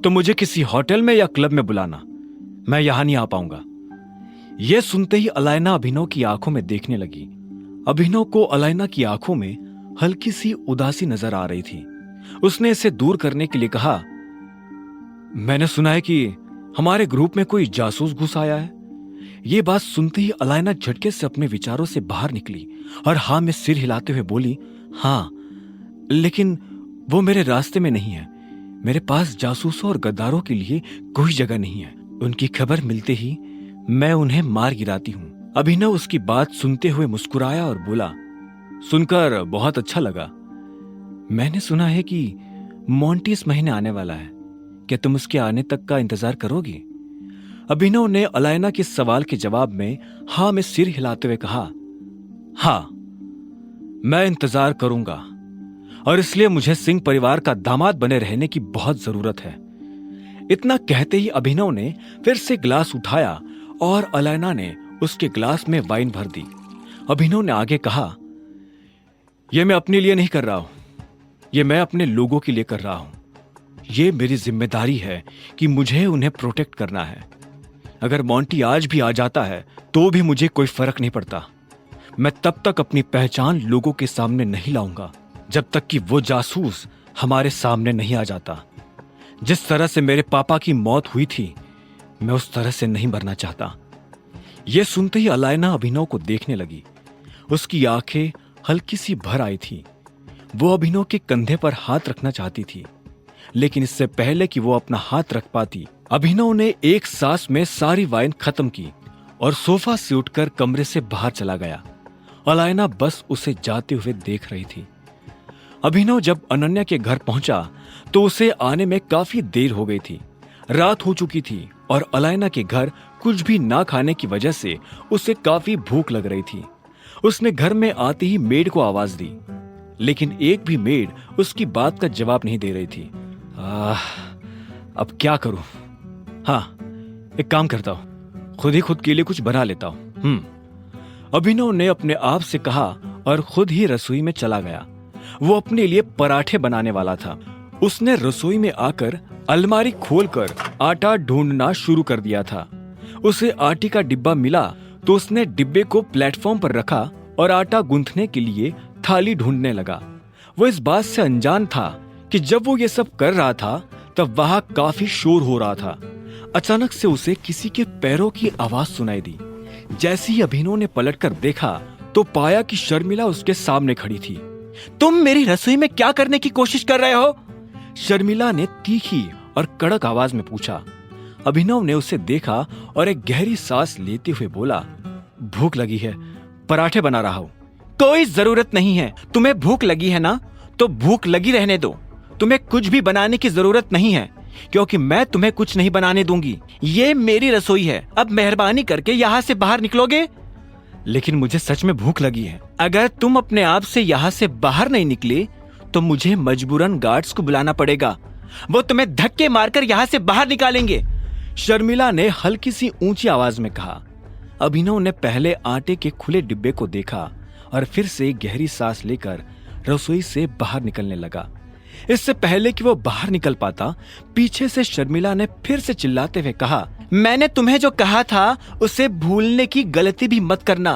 तो मुझे किसी होटल में या क्लब में बुलाना। मैं यहां नहीं आ पाऊंगा। यह सुनते ही अलायना अभिनव की आंखों में देखने लगी। अभिनव को अलायना की आंखों में हल्की सी उदासी नजर आ रही थी। उसने इसे दूर करने के लिए कहा, मैंने सुना है कि हमारे ग्रुप में कोई जासूस घुस आया है। यह बात सुनते ही अलायना झटके से अपने विचारों से बाहर निकली और हां में सिर हिलाते हुए बोली, हां, लेकिन वो मेरे रास्ते में नहीं है। मेरे पास जासूसों और गद्दारों के लिए कोई जगह नहीं है। उनकी खबर मिलते ही मैं उन्हें मार गिराती हूं। अभिनव उसकी बात सुनते हुए मुस्कुराया और बोला, सुनकर बहुत अच्छा लगा। मैंने सुना है कि मोंटी इस महीने आने वाला है। क्या तुम उसके आने तक का इंतजार करोगी? अभिनव ने अलायना के सवाल के जवाब में हां में सिर हिलाते हुए कहा, हां, मैं इंतजार करूंगा और इसलिए मुझे सिंह परिवार का दामाद बने रहने की बहुत जरूरत है। इतना कहते ही अभिनव ने फिर से ग्लास उठाया और अलायना ने उसके ग्लास में वाइन भर दी। अभिनव ने आगे कहा, यह मैं अपने लिए नहीं कर रहा हूं, यह मैं अपने लोगों के लिए कर रहा हूं। यह मेरी जिम्मेदारी है कि मुझे उन्हें प्रोटेक्ट करना है। अगर मोंटी आज भी आ जाता है तो भी मुझे कोई फर्क नहीं पड़ता। मैं तब तक अपनी पहचान लोगों के सामने नहीं लाऊंगा जब तक कि वो जासूस हमारे सामने नहीं आ जाता। जिस तरह से मेरे पापा की मौत हुई थी, मैं उस तरह से नहीं मरना चाहता। यह सुनते ही अलायना अभिनव को देखने लगी। उसकी आंखें हल्की सी भर आई थी। वो अभिनव के कंधे पर हाथ रखना चाहती थी, लेकिन इससे पहले कि वो अपना हाथ रख पाती, अभिनव ने एक सांस में सारी वाइन खत्म की और सोफा से उठकर कमरे से बाहर चला गया। अलायना बस उसे जाते हुए देख रही थी। अभिनव जब अनन्या के घर पहुंचा तो उसे आने में काफी देर हो गई थी। रात हो चुकी थी और अलायना के घर कुछ भी ना खाने की वजह से उसे काफी भूख लग रही थी। उसने घर में आते ही मेड को आवाज दी, लेकिन एक भी मेड उसकी बात का जवाब नहीं दे रही थी। अब क्या करूं? हाँ, एक काम करता हूं, खुद के लिए कुछ बना लेता हूं। अभिनव ने अपने आप से कहा और खुद ही रसोई में चला गया। वो अपने लिए पराठे बनाने वाला था। उसने रसोई में आकर अलमारी खोलकर आटा ढूंढना शुरू कर दिया था। उसे आटे का डिब्बा मिला तो उसने डिब्बे को प्लेटफॉर्म पर रखा और आटा गूंथने के लिए थाली ढूंढने लगा। वो इस बात से अनजान था कि जब वो ये सब कर रहा था तब वहां काफी शोर हो रहा था। अचानक से उसे किसी के पैरों की आवाज सुनाई दी। जैसे ही अभिनव ने पलटकर देखा तो पाया कि शर्मिला उसके सामने खड़ी थी। तुम मेरी रसोई में क्या करने की कोशिश कर रहे हो? शर्मिला ने तीखी और कड़क आवाज में पूछा। अभिनव ने उसे देखा और एक गहरी सांस लेते हुए बोला, भूख लगी है, पराठे बना रहा हूं। कोई जरूरत नहीं है। तुम्हें भूख लगी है ना, तो भूख लगी रहने दो। तुम्हें कुछ भी बनाने की जरूरत नहीं है, क्योंकि मैं तुम्हें कुछ नहीं बनाने दूंगी। ये मेरी रसोई है। अब मेहरबानी करके यहाँ से बाहर निकलोगे? लेकिन मुझे सच में भूख लगी है। अगर तुम अपने आप से यहाँ से बाहर नहीं निकले तो मुझे मजबूरन गार्ड्स को बुलाना पड़ेगा। वो तुम्हें धक्के मारकर यहाँ से बाहर निकालेंगे। शर्मिला ने हल्की सी ऊंची आवाज में कहा। अभिनव ने पहले आटे के खुले डिब्बे को देखा और फिर से गहरी सांस लेकर रसोई से बाहर निकलने लगा। इससे पहले कि वो बाहर निकल पाता, पीछे से शर्मिला ने फिर से चिल्लाते हुए कहा, मैंने तुम्हें जो कहा था उसे भूलने की गलती भी मत करना।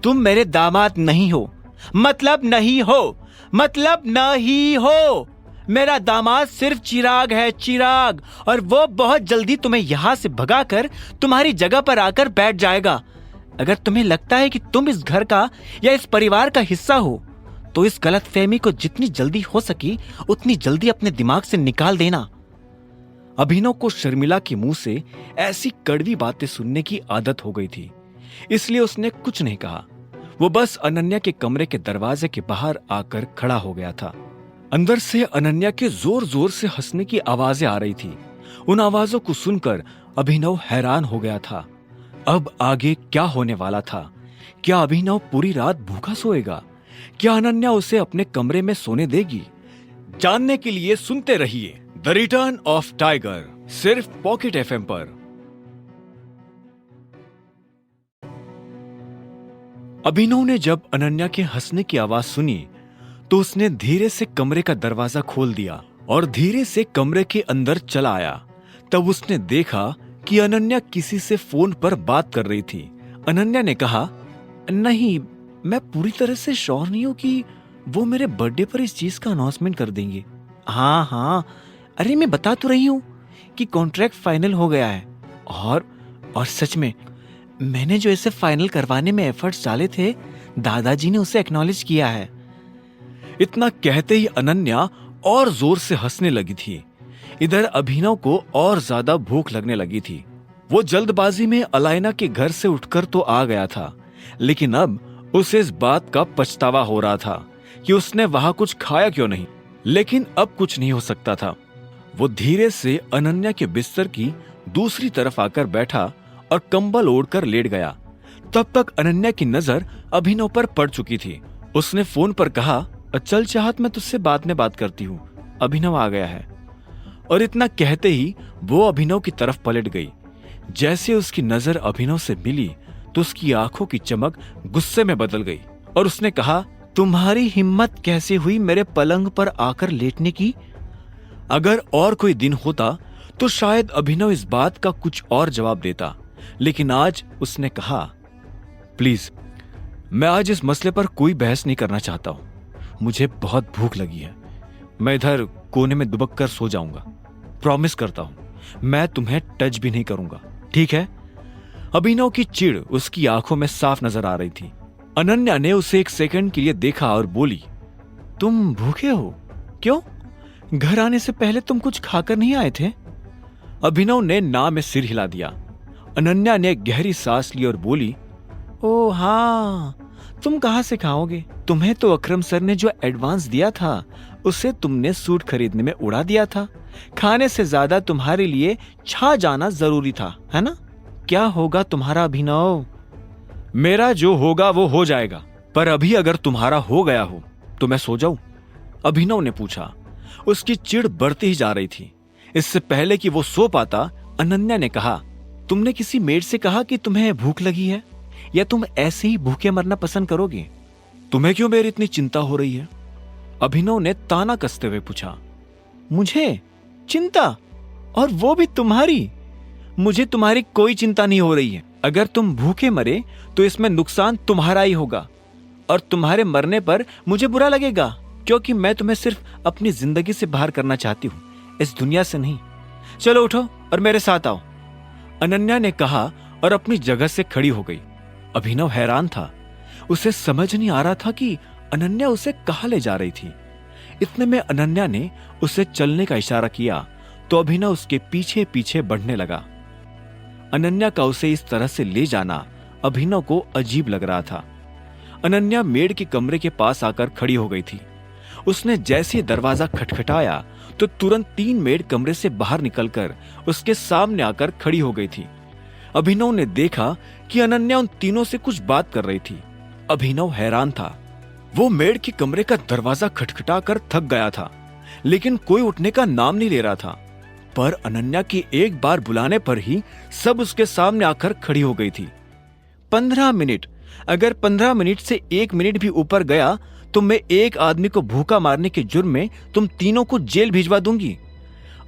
तुम मेरे दामाद नहीं हो, मतलब नहीं हो, मतलब नहीं हो। मेरा दामाद सिर्फ चिराग है, चिराग, और वो बहुत जल्दी तुम्हें यहाँ से भगाकर तुम्हारी जगह पर आकर बैठ जाएगा। अगर तुम्हें लगता है कि तुम इस घर का या इस परिवार का हिस्सा हो तो इस गलतफहमी को जितनी जल्दी हो सकी उतनी जल्दी अपने दिमाग से निकाल देना। अभिनव को शर्मिला के मुंह से ऐसी कड़वी बातें सुनने की आदत हो गई थी, इसलिए उसने कुछ नहीं कहा। वो बस अनन्या के कमरे के दरवाजे के बाहर आकर खड़ा हो गया था। अंदर से अनन्या के जोर जोर से हंसने की आवाजें आ रही थी। उन आवाजों को सुनकर अभिनव हैरान हो गया था। अब आगे क्या होने वाला था? क्या अभिनव पूरी रात भूखा सोएगा? क्या अनन्या उसे अपने कमरे में सोने देगी? जानने के लिए सुनते रहिए द रिटर्न ऑफ टाइगर, सिर्फ पॉकेट एफएम पर। अभिनव ने जब अनन्या के हंसने की आवाज सुनी तो उसने धीरे से कमरे का दरवाजा खोल दिया और धीरे से कमरे के अंदर चला आया। तब उसने देखा कि अनन्या किसी से फोन पर बात कर रही थी। अनन्या ने कहा, नहीं, मैं पूरी तरह से श्योर नहीं हूं कि वो मेरे बर्थडे पर इस चीज का अनाउंसमेंट कर देंगे। हाँ हाँ, अरे मैं बता तो रही हूँ कि कॉन्ट्रैक्ट फाइनल हो गया है। और सच में मैंने जो इसे फाइनल करवाने में एफर्ट्स डाले थे, दादाजी ने उसे एक्नॉलेज किया है। इतना कहते ही अनन्या और जोर से हंसने लगी थी। इधर अभिनव को और ज्यादा भूख लगने लगी थी। वो जल्दबाजी में अलाइना के घर से उठकर तो आ गया था, लेकिन अब उसे इस बात का पछतावा हो रहा था कि उसने वहां कुछ खाया क्यों नहीं। लेकिन अब कुछ नहीं हो सकता था। वो धीरे से अनन्या के बिस्तर की दूसरी तरफ आकर बैठा और कंबल ओढ़कर लेट गया। तब तक अनन्या की नजर अभिनव पर पड़ चुकी थी। उसने फोन पर कहा, चल चाहत, मैं तुझसे बाद में बात करती हूँ, अभिनव आ गया है। और इतना कहते ही वो अभिनव की तरफ पलट गई। जैसे उसकी नजर अभिनव से मिली तो उसकी आंखों की चमक गुस्से में बदल गई और उसने कहा, तुम्हारी हिम्मत कैसे हुई मेरे पलंग पर आकर लेटने की? अगर और कोई दिन होता तो शायद अभिनव इस बात का कुछ और जवाब देता, लेकिन आज उसने कहा, प्लीज, मैं आज इस मसले पर कोई बहस नहीं करना चाहता हूं। मुझे बहुत भूख लगी है। मैं इधर कोने में दुबक कर सो जाऊंगा। प्रॉमिस करता हूं, मैं तुम्हें टच भी नहीं करूंगा, ठीक है? अभिनव की चिढ़ उसकी आंखों में साफ नजर आ रही थी। अनन्या ने उसे एक सेकंड के लिए देखा और बोली, तुम भूखे हो? क्यों? घर आने से पहले तुम कुछ खाकर नहीं आए थे? अभिनव ने ना में सिर हिला दिया। अनन्या ने गहरी सांस ली और बोली, ओ हाँ, तुम कहां से खाओगे? तुम्हें तो अकरम सर ने जो एडवांस दिया था उसे तुमने सूट खरीदने में उड़ा दिया था। खाने से ज्यादा तुम्हारे लिए छा जाना जरूरी था, है ना? क्या होगा तुम्हारा अभिनव? मेरा जो होगा वो हो जाएगा, पर अभी अगर तुम्हारा हो गया हो तो मैं सो जाऊं? अभिनव ने पूछा। उसकी चिढ़ बढ़ती ही जा रही थी। इससे पहले कि वो सो पाता, अनन्या ने कहा, तुमने किसी मेड से कहा कि तुम्हें भूख लगी है, या तुम ऐसे ही भूखे मरना पसंद करोगे? तुम्हें क्यों मेरी इतनी चिंता हो रही है? अभिनव ने ताना कसते हुए पूछा। मुझे चिंता? और वो भी तुम्हारी? मुझे तुम्हारी कोई चिंता नहीं हो रही है। अगर तुम भूखे मरे तो इसमें नुकसान तुम्हारा ही होगा, और तुम्हारे मरने पर मुझे बुरा लगेगा, क्योंकि मैं तुम्हें सिर्फ अपनी जिंदगी से बाहर करना चाहती हूँ, इस दुनिया से नहीं। चलो उठो और मेरे साथ आओ। अनन्या ने कहा और अपनी जगह से खड़ी हो गई। अभिनव हैरान था। उसे समझ नहीं आ रहा था कि अनन्या उसे कहाँ ले जा रही थी। इतने में अनन्या ने उसे चलने का इशारा किया तो अभिनव उसके पीछे पीछे बढ़ने लगा। अनन्या का उसे इस तरह से ले जाना अभिनव को अजीब लग रहा था। अनन्या मेड के कमरे के पास आकर खड़ी हो गई थी। उसने जैसे दरवाजा खटखटाया तो तुरंत 3 मेड कमरे से बाहर निकलकर उसके सामने आकर खड़ी हो गई थी। अभिनव ने देखा कि अनन्या उन तीनों से कुछ बात कर रही थी। अभिनव हैरान था। वो मेड के कमरे का दरवाजा खटखटाकर थक गया था, लेकिन कोई उठने का नाम नहीं ले रहा था। पर अनन्या के एक बार बुलाने पर ही सब उसके सामने आकर खड़ी हो गई थी। 15 मिनट, अगर 15 मिनट से 1 मिनट भी ऊपर गया तो मैं एक आदमी को भूखा मारने के जुर्म में तुम तीनों को जेल भिजवा दूंगी,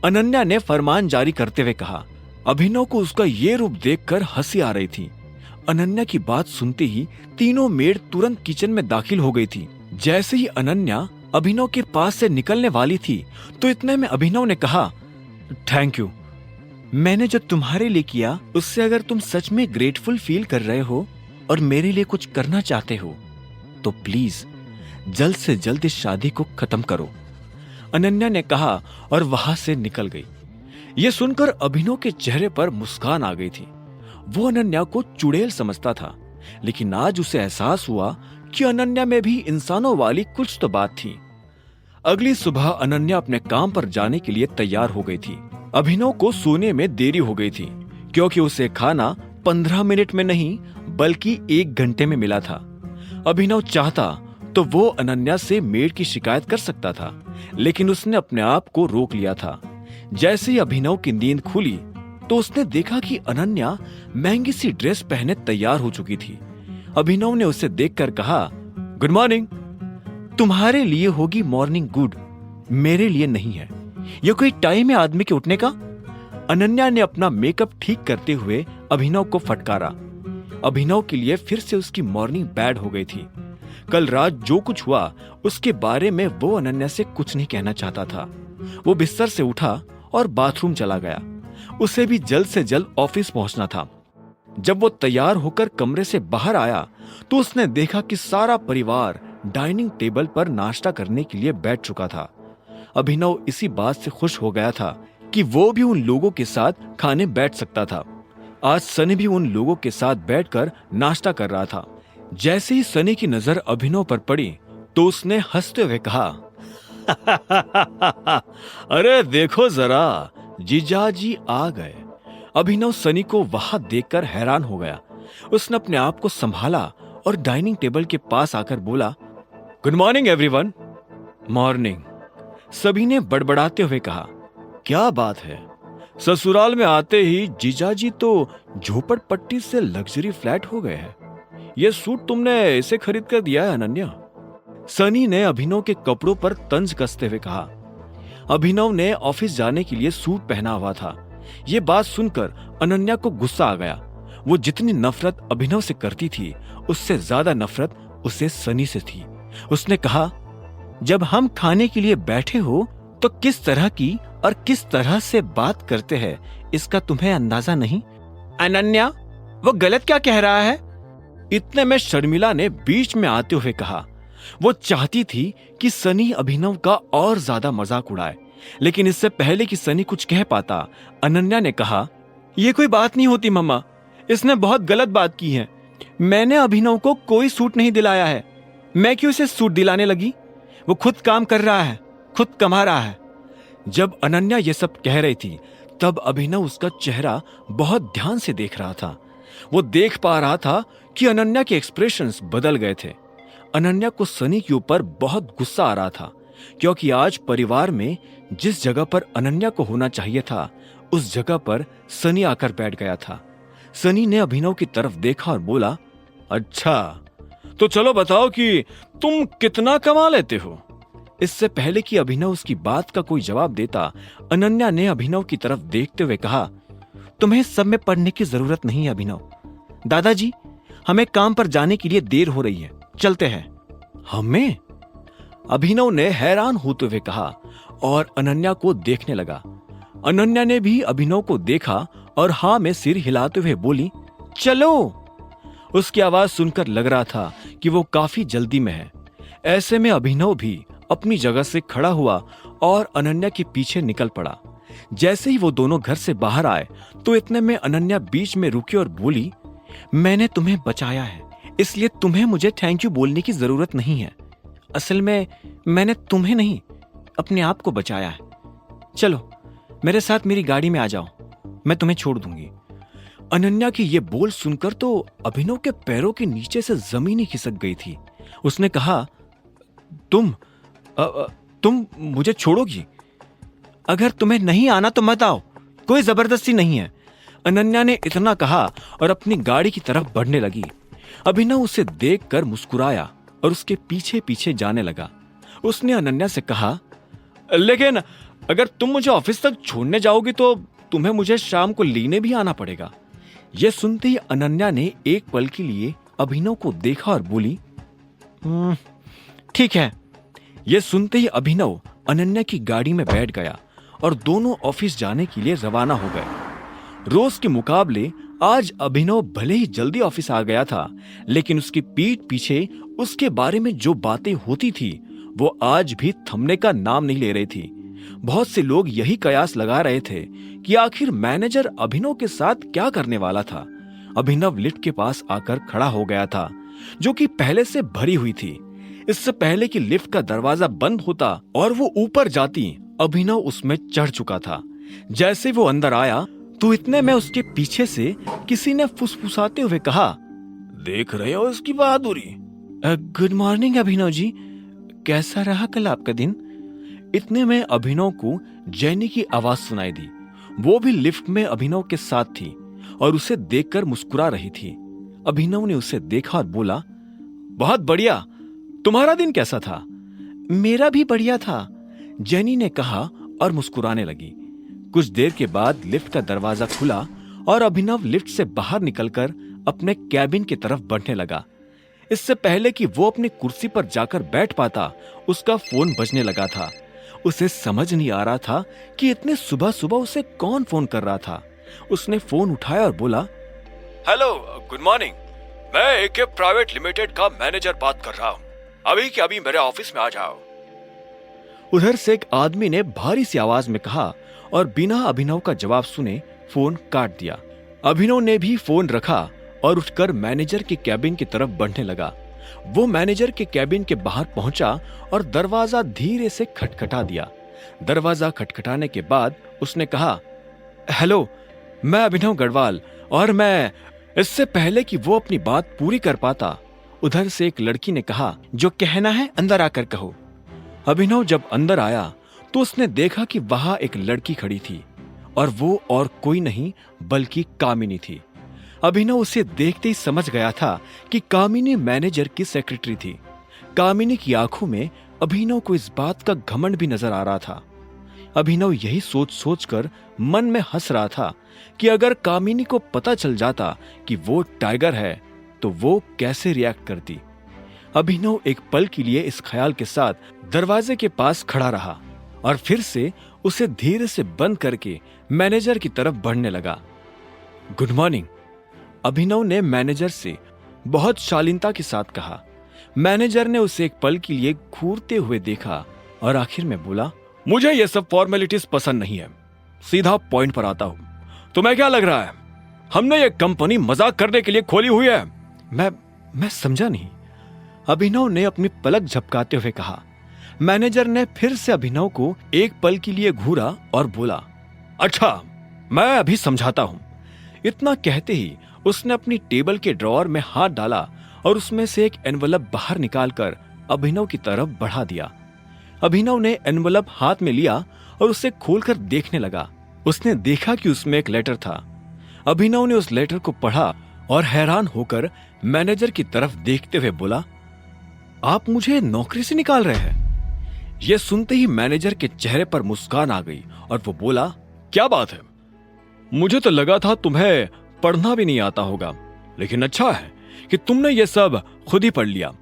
अनन्या ने फरमान जारी करते हुए कहा। अभिनव को उसका ये रूप देखकर हंसी आ रही थी। अनन्या की बात सुनते ही तीनों मेड तुरंत किचन में दाखिल हो गई थी। जैसे ही अनन्या अभिनव के पास से निकलने वाली थी तो इतने में अभिनव ने कहा, थैंक यू। मैंने जो तुम्हारे लिए किया उससे अगर तुम सच में ग्रेटफुल फील कर रहे हो और मेरे लिए कुछ करना चाहते हो तो प्लीज जल्द से जल्द इस शादी को खत्म करो, अनन्या ने कहा और वहां से निकल गई। यह सुनकर अभिनव के चेहरे पर मुस्कान आ गई थी। वो अनन्या को चुड़ैल समझता था, लेकिन आज उसे एहसास हुआ कि अनन्या में भी इंसानों वाली कुछ तो बात थी। अगली सुबह अनन्या अपने काम पर जाने के लिए तैयार हो गई थी। अभिनव को सोने में देरी हो गई थी, क्योंकि उसे खाना 15 मिनट में नहीं बल्कि 1 घंटे में मिला था। अभिनव चाहता तो वो अनन्या से मेड की शिकायत कर सकता था, लेकिन उसने अपने आप को रोक लिया था। जैसे ही अभिनव की नींद खुली तो उसने देखा कि अनन्या महंगी सी ड्रेस पहने तैयार हो चुकी थी। अभिनव ने उसे देखकर कहा, गुड मॉर्निंग। तुम्हारे लिए होगी मॉर्निंग गुड, मेरे लिए नहीं है। यह कोई टाइम है आदमी के उठने का? अनन्या ने अपना मेकअप ठीक करते हुए अभिनव को फटकारा। अभिनव के लिए फिर से उसकी मॉर्निंग बैड हो गई थी। कल रात जो कुछ हुआ उसके बारे में वो अनन्या से कुछ नहीं कहना चाहता था। वो बिस्तर से उठा और बाथरूम चला गया। उसे भी जल्द से जल्द ऑफिस पहुंचना था। जब वो तैयार होकर कमरे से बाहर आया तो उसने देखा कि सारा परिवार डाइनिंग टेबल पर नाश्ता करने के लिए बैठ चुका था। अभिनव इसी बात से खुश हो गया था कि वो भी उन लोगों के साथ खाने बैठ सकता था। आज सनी भी उन लोगों के साथ बैठकर नाश्ता कर रहा था। जैसे ही सनी की नजर अभिनव पर पड़ी तो उसने हंसते हुए कहा, अरे देखो जरा, जीजाजी आ गए। अभिनव सनी को वहां देखकर हैरान हो गया। उसने अपने आप को संभाला और डाइनिंग टेबल के पास आकर बोला, गुड मॉर्निंग एवरीवन। मॉर्निंग, सभी ने बड़बड़ाते हुए कहा। क्या बात है, ससुराल में आते ही जीजाजी तो झोपड़पट्टी से लग्जरी फ्लैट हो गए हैं। यह सूट तुमने इसे खरीद कर दिया है अनन्या? सनी ने अभिनव के कपड़ों पर तंज कसते हुए कहा। अभिनव ने ऑफिस जाने के लिए सूट पहना हुआ था। यह बात सुनकर अनन्या को गुस्सा आ गया। वो जितनी नफरत अभिनव से करती थी उससे ज्यादा नफरत उसे सनी से थी। उसने कहा, जब हम खाने के लिए बैठे हो तो किस तरह की और किस तरह से बात करते हैं इसका तुम्हें अंदाजा नहीं? अनन्या, वो गलत क्या कह रहा है? इतने में शर्मिला ने बीच में आते हुए कहा। वो चाहती थी कि सनी अभिनव का और ज्यादा मजाक उड़ाए, लेकिन इससे पहले कि सनी कुछ कह पाता अनन्या ने कहा, यह कोई बात नहीं होती मम्मा, इसने बहुत गलत बात की है। मैंने अभिनव को कोई सूट नहीं दिलाया है। मैं क्यों इसे सूट दिलाने लगी? वो खुद काम कर रहा है, खुद कमा रहा है। जब अनन्या ये सब कह रही थी तब अभिनव उसका चेहरा बहुत ध्यान से देख रहा था। वो देख पा रहा था कि अनन्या के एक्सप्रेशंस बदल गए थे। अनन्या को सनी के ऊपर बहुत गुस्सा आ रहा था, क्योंकि आज परिवार में जिस जगह पर अनन्या को होना चाहिए था उस जगह पर सनी आकर बैठ गया था। सनी ने अभिनव की तरफ देखा और बोला, अच्छा तो चलो बताओ कि तुम कितना कमा लेते हो। इससे पहले कि अभिनव उसकी बात का कोई जवाब देता, अनन्या ने अभिनव की तरफ देखते हुए कहा, तुम्हें सब में पढ़ने की जरूरत नहीं है अभिनव। दादाजी, हमें काम पर जाने के लिए देर हो रही है, चलते हैं। हमें? अभिनव ने हैरान होते हुए कहा और अनन्या को देखने लगा। अनन्या ने भी अभिनव को देखा और हाँ में सिर हिलाते हुए बोली, चलो। उसकी आवाज सुनकर लग रहा था कि वो काफी जल्दी में है। ऐसे में अभिनव भी अपनी जगह से खड़ा हुआ और अनन्या के पीछे निकल पड़ा। जैसे ही वो दोनों घर से बाहर आए तो इतने में अनन्या बीच में रुकी और बोली, मैंने तुम्हें बचाया है, इसलिए तुम्हें मुझे थैंक यू बोलने की जरूरत नहीं है। असल में मैंने तुम्हें नहीं, अपने आप को बचाया है। चलो मेरे साथ मेरी गाड़ी में आ जाओ, मैं तुम्हें छोड़ दूंगी। अनन्या की ये बोल सुनकर तो अभिनव के पैरों के नीचे से जमीन ही खिसक गई थी। उसने कहा, तुम मुझे छोड़ोगी? अगर तुम्हें नहीं आना तो मत आओ, कोई जबरदस्ती नहीं है। अनन्या ने इतना कहा और अपनी गाड़ी की तरफ बढ़ने लगी। अभिनव उसे देखकर मुस्कुराया और उसके पीछे पीछे जाने लगा। उसने अनन्या से कहा, लेकिन अगर तुम मुझे ऑफिस तक छोड़ने जाओगी तो तुम्हें मुझे शाम को लेने भी आना पड़ेगा। यह सुनते ही अनन्या ने एक पल के लिए अभिनव को देखा और बोली, ठीक है। यह सुनते ही अभिनव अनन्या की गाड़ी में बैठ गया और दोनों ऑफिस जाने के लिए रवाना हो गए। रोज के मुकाबले आज अभिनव भले ही जल्दी ऑफिस आ गया था, लेकिन उसकी पीठ पीछे उसके बारे में जो बातें होती थी वो आज भी थमने का नाम नहीं ले रही थी। बहुत से लोग यही कयास लगा रहे थे कि आखिर मैनेजर अभिनव के साथ क्या करने वाला था। अभिनव लिफ्ट के पास आकर खड़ा हो गया था, जो कि पहले से भरी हुई थी। इससे पहले कि लिफ्ट का दरवाजा बंद होता और वो ऊपर जाती, अभिनव उसमें चढ़ चुका था। जैसे वो अंदर आया तो इतने में उसके पीछे से किसी ने फुसफुसाते हुए कहा, देख रहे हो इसकी बहादुरी? गुड मॉर्निंग अभिनव जी, कैसा रहा कल आपका दिन? इतने में अभिनव को जैनी की आवाज सुनाई दी। वो भी लिफ्ट में अभिनव के साथ थी और उसे देखकर मुस्कुरा रही थी। अभिनव ने उसे देखा और बोला, बहुत बढ़िया, तुम्हारा दिन कैसा था? मेरा भी बढ़िया था, जैनी ने कहा और मुस्कुराने लगी। कुछ देर के बाद लिफ्ट का दरवाजा खुला और अभिनव लिफ्ट से बाहर निकलकर अपने कैबिन की तरफ बढ़ने लगा। इससे पहले कि वो अपनी कुर्सी पर जाकर बैठ पाता, उसका फोन बजने लगा था। उसे समझ नहीं आ रहा था कि इतने सुबह सुबह उसे कौन फोन कर रहा था। उसने फोन उठाया और बोला, हेलो, गुड मॉर्निंग, मैं एके प्राइवेट लिमिटेड का मैनेजर बात कर रहा हूँ। अभी के अभी मेरे ऑफिस में आ जाओ। उधर से एक आदमी ने भारी सी आवाज में कहा और बिना अभिनव का जवाब सुने फोन काट दिया। अभिनव ने भी फोन रखा और उठकर मैनेजर के कैबिन की तरफ बढ़ने लगा। वो मैनेजर के कैबिन के बाहर पहुंचा और दरवाजा धीरे से खटखटा दिया। दरवाजा खटखटाने के बाद उसने कहा, हेलो, मैं अभिनव गढ़वाल। और मैं इससे पहले कि वो अपनी बात पूरी कर पाता, उधर से एक लड़की ने कहा, जो कहना है अंदर आकर कहो। अभिनव जब अंदर आया तो उसने देखा कि वहां एक लड़की खड़ी थी और वो और कोई नहीं बल्कि कामिनी थी। अभिनव उसे देखते ही समझ गया था कि कामिनी मैनेजर की सेक्रेटरी थी। कामिनी की आंखों में अभिनव को इस बात का घमंड भी नजर आ रहा था। अभिनव यही सोच सोचकर मन में हंस रहा था कि अगर कामिनी को पता चल जाता कि वो टाइगर है तो वो कैसे रिएक्ट करती। अभिनव एक पल के लिए इस ख्याल के साथ दरवाजे के पास खड़ा रहा और फिर से उसे धीरे से बंद करके मैनेजर की तरफ बढ़ने लगा। गुड मॉर्निंग, अभिनव ने मैनेजर से बहुत शालीनता के साथ कहा। मैनेजर ने उसे एक पल के लिए घूरते हुए देखा और आखिर में बोला, मुझे ये सब फॉर्मेलिटीज पसंद नहीं है, सीधा पॉइंट पर आता हूं। तुम्हें क्या लग रहा है हमने ये कंपनी मजाक करने के लिए खोली हुई है? मैं समझा नहीं, अभिनव ने अपनी पलक झपकाते हुए कहा। मैनेजर ने फिर से अभिनव को एक पल के लिए घूरा और बोला, अच्छा, मैं अभी समझाता हूं। इतना कहते ही उसने अपनी टेबल के ड्रॉअर में हाथ डाला और उसमें से एक एनवलप बाहर निकालकर अभिनव की तरफ बढ़ा दिया। अभिनव ने एनवलप हाथ में लिया और उसे खोलकर देखने लगा। उसने देखा कि उसमें एक लेटर था। अभिनव ने उस लेटर को पढ़ा और हैरान होकर मैनेजर की तरफ देखते हुए बोला, आप मुझे नौकरी से निकाल रहे हैं? यह सुनते ही मैनेजर के चेहरे पर मुस्कान आ गई और वो बोला, क्या बात है, मुझे तो लगा था तुम्हें पढ़ना भी नहीं आता होगा, लेकिन अच्छा है कि तुमने ये सब खुद ही पढ़ लिया।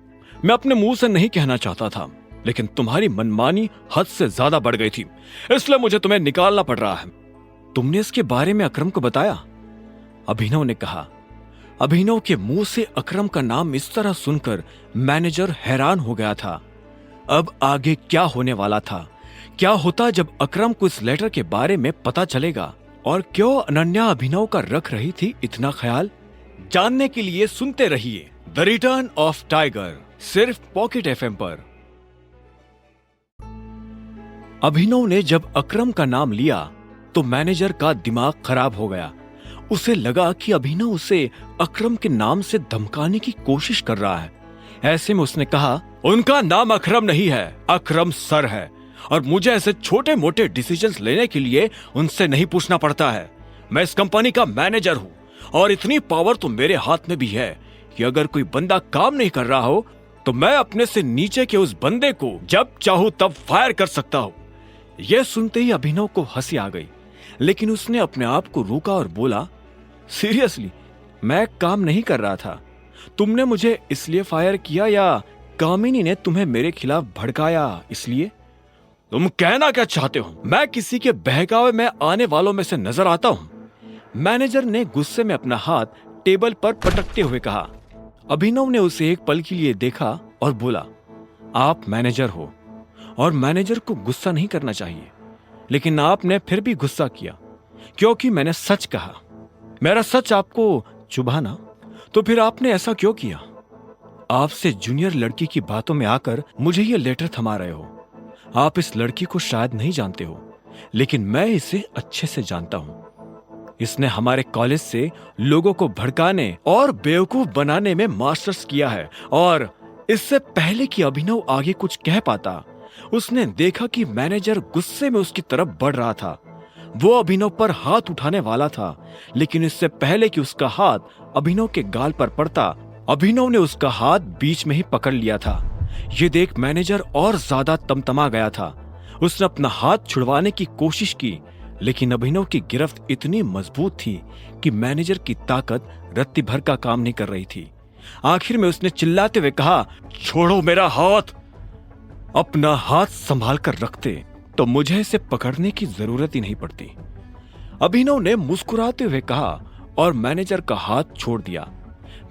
मैं अपने मुंह से नहीं कहना चाहता था, लेकिन तुम्हारी मनमानी हद से ज्यादा बढ़ गई थी, इसलिए मुझे तुम्हें निकालना पड़ रहा है। तुमने इसके बारे में अकरम को बताया? अभिनव ने कहा। अभिनव के मुंह से अकरम का नाम इस तरह सुनकर मैनेजर हैरान हो गया था। अब आगे क्या होने वाला था? क्या होता जब अकरम को इस लेटर के बारे में पता चलेगा? और क्यों अनन्या अभिनव का रख रही थी इतना ख्याल? जानने के लिए सुनते रहिए द रिटर्न ऑफ टाइगर, सिर्फ पॉकेट एफएम पर। अभिनव ने जब अकरम का नाम लिया तो मैनेजर का दिमाग खराब हो गया। उसे लगा कि अभिनव उसे अकरम के नाम से धमकाने की कोशिश कर रहा है। ऐसे में उसने कहा, उनका नाम अकरम नहीं है, अकरम सर है, और मुझे ऐसे छोटे मोटे डिसीजंस लेने के लिए उनसे नहीं पूछना पड़ता है। मैं इस कंपनी का मैनेजर हूं और इतनी पावर तो मेरे हाथ में भी है कि अगर कोई बंदा काम नहीं कर रहा हो तो मैं अपने से नीचे के उस बंदे को जब चाहूं तब फायर कर सकता हूं। यह सुनते ही अभिनव को हंसी आ गई, लेकिन उसने अपने आप को रोका और बोला, सीरियसली मैं काम नहीं कर रहा था। तुमने मुझे इसलिए फायर किया या कामिनी ने तुम्हें मेरे खिलाफ भड़काया इसलिए? तुम कहना क्या चाहते हो? मैं किसी के बहकावे में आने वालों में से नजर आता हूं? मैनेजर ने गुस्से में अपना हाथ टेबल पर पटकते हुए कहा। अभिनव ने उसे एक पल के लिए देखा और बोला, आप मैनेजर हो और मैनेजर को गुस्सा नहीं करना चाहिए, लेकिन आपने फिर भी गुस्सा किया क्योंकि मैंने सच कहा। मेरा सच आपको चुभा ना, तो फिर आपने ऐसा क्यों किया? आपसे जूनियर लड़की की बातों में आकर मुझे ये लेटर थमा रहे हो। आप इस लड़की को शायद नहीं जानते हो, लेकिन मैं इसे अच्छे से जानता हूं। इसने हमारे कॉलेज से लोगों को भड़काने और बेवकूफ बनाने में मास्टर्स किया है, और इससे पहले कि अभिनव आगे कुछ कह पाता, उसने देखा कि मैनेजर गुस्से में उसकी तरफ बढ़ रहा था। वो अभिनव पर हाथ उठाने वाला था, लेकिन इससे पहले कि उसका हाथ अभिनव के गाल पर पड़ता, अभिनव ने उसका हाथ बीच में ही पकड़ लिया था। ये देख मैनेजर और ज्यादा तमतमा गया था। उसने अपना हाथ छुड़वाने की कोशिश की, लेकिन अभिनव की गिरफ्त इतनी मजबूत थी कि मैनेजर की ताकत रत्ती भर का काम नहीं कर रही थी। आखिर में उसने चिल्लाते हुए कहा, छोड़ो मेरा हाथ। अपना हाथ संभाल कर रखते तो मुझे इसे पकड़ने की जरूरत ही नहीं पड़ती। अभिनव ने मुस्कुराते हुए कहा और मैनेजर का हाथ छोड़ दिया।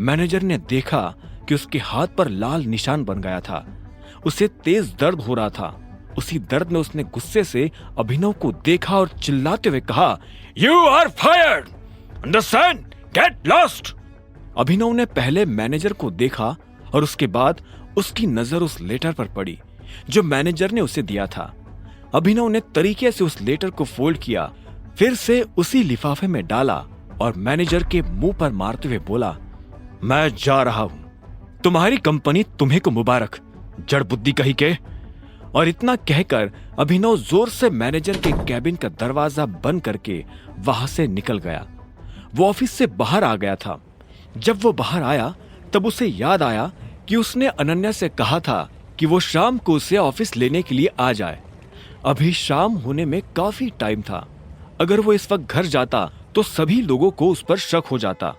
मैनेजर ने देखा कि उसके हाथ पर लाल निशान बन गया था। उसे तेज दर्द हो रहा था। उसी दर्द में उसने गुस्से से अभिनव को देखा और चिल्लाते हुए कहा, you are fired, understand, get lost. Abhinav ने पहले मैनेजर को देखा और उसके बाद उसकी नजर उस लेटर पर पड़ी जो मैनेजर ने उसे दिया था। अभिनव ने तरीके से उस लेटर को फोल्ड किया, फिर से उसी लिफाफे में डाला और मैनेजर के मुंह पर मारते हुए बोला, मैं जा रहा हूं, तुम्हारी कंपनी तुम्हें को मुबारक, जड़ बुद्धि कही के। और इतना कहकर अभिनव जोर से मैनेजर के कैबिन का दरवाजा बंद करके वहां से निकल गया। वो ऑफिस से बाहर आ गया था। जब वो बाहर आया तब उसे याद आया कि उसने अनन्या से कहा था कि वो शाम को उसे ऑफिस लेने के लिए आ जाए। अभी शाम होने में काफी टाइम था। अगर वो इस वक्त घर जाता तो सभी लोगों को उस पर शक हो जाता।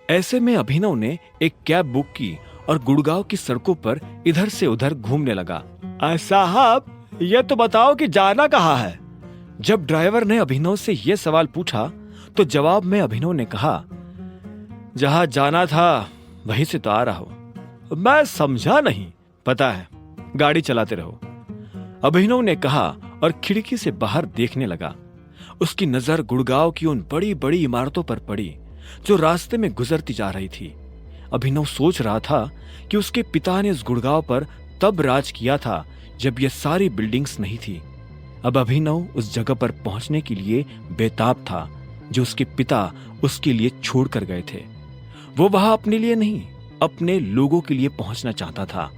ऐसे में अभिनव ने एक कैब बुक की और गुड़गांव की सड़कों पर इधर से उधर घूमने लगा। साहब, ये तो बताओ कि जाना कहाँ है? जब ड्राइवर ने अभिनव से यह सवाल पूछा तो जवाब में अभिनव ने कहा, जहां जाना था वहीं से तो आ रहा हूं। मैं समझा नहीं। पता है, गाड़ी चलाते रहो, अभिनव ने कहा और खिड़की से बाहर देखने लगा। उसकी नजर गुड़गांव की उन बड़ी बड़ी इमारतों पर पड़ी जो रास्ते में गुजरती जा रही थी। अभिनव सोच रहा था कि उसके पिता ने इस गुड़गांव पर तब राज किया था जब ये सारी बिल्डिंग्स नहीं थी। अब अभिनव उस जगह पर पहुंचने के लिए बेताब था जो उसके पिता उसके लिए छोड़ कर गए थे। वो वहां अपने लिए नहीं, अपने लोगों के लिए पहुंचना चाहता था।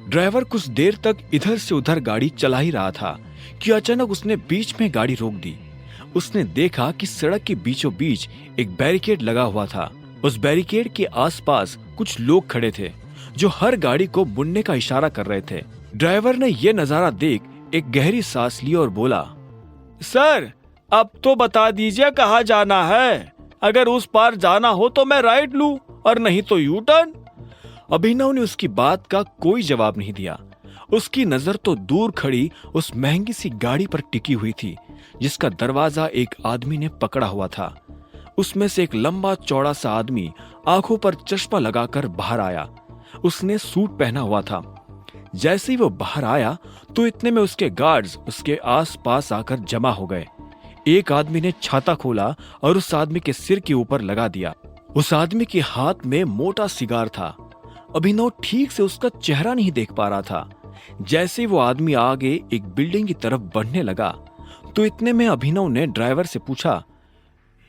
ड्राइवर कुछ देर तक इधर से उधर गाड़ी चला ही रहा था कि अचानक उसने बीच में गाड़ी रोक दी। उसने देखा कि सड़क के बीचों बीच एक बैरिकेड लगा हुआ था। उस बैरिकेड के आसपास कुछ लोग खड़े थे जो हर गाड़ी को मुड़ने का इशारा कर रहे थे। ड्राइवर ने यह नजारा देख एक गहरी सांस ली और बोला, सर अब तो बता दीजिए कहाँ जाना है। अगर उस पार जाना हो तो मैं राइट लूं और नहीं तो यू टर्न। अभिनव ने उसकी बात का कोई जवाब नहीं दिया। उसकी नजर तो दूर खड़ी उस महंगी सी गाड़ी पर टिकी हुई थी जिसका दरवाजा एक आदमी ने पकड़ा हुआ था। उसमें से एक लंबा चौड़ा सा आदमी आंखों पर चश्मा लगाकर बाहर आया। उसने सूट पहना हुआ था। जैसे ही वो बाहर आया तो इतने में उसके गार्ड्स उसके आसपास आकर जमा हो गए। एक आदमी ने छाता खोला और उस आदमी के सिर के ऊपर लगा दिया। उस आदमी के हाथ में मोटा सिगार था। अभिनव ठीक से उसका चेहरा नहीं देख पा रहा था। जैसे ही वो आदमी आगे एक बिल्डिंग की तरफ बढ़ने लगा तो इतने में अभिनव ने ड्राइवर से पूछा,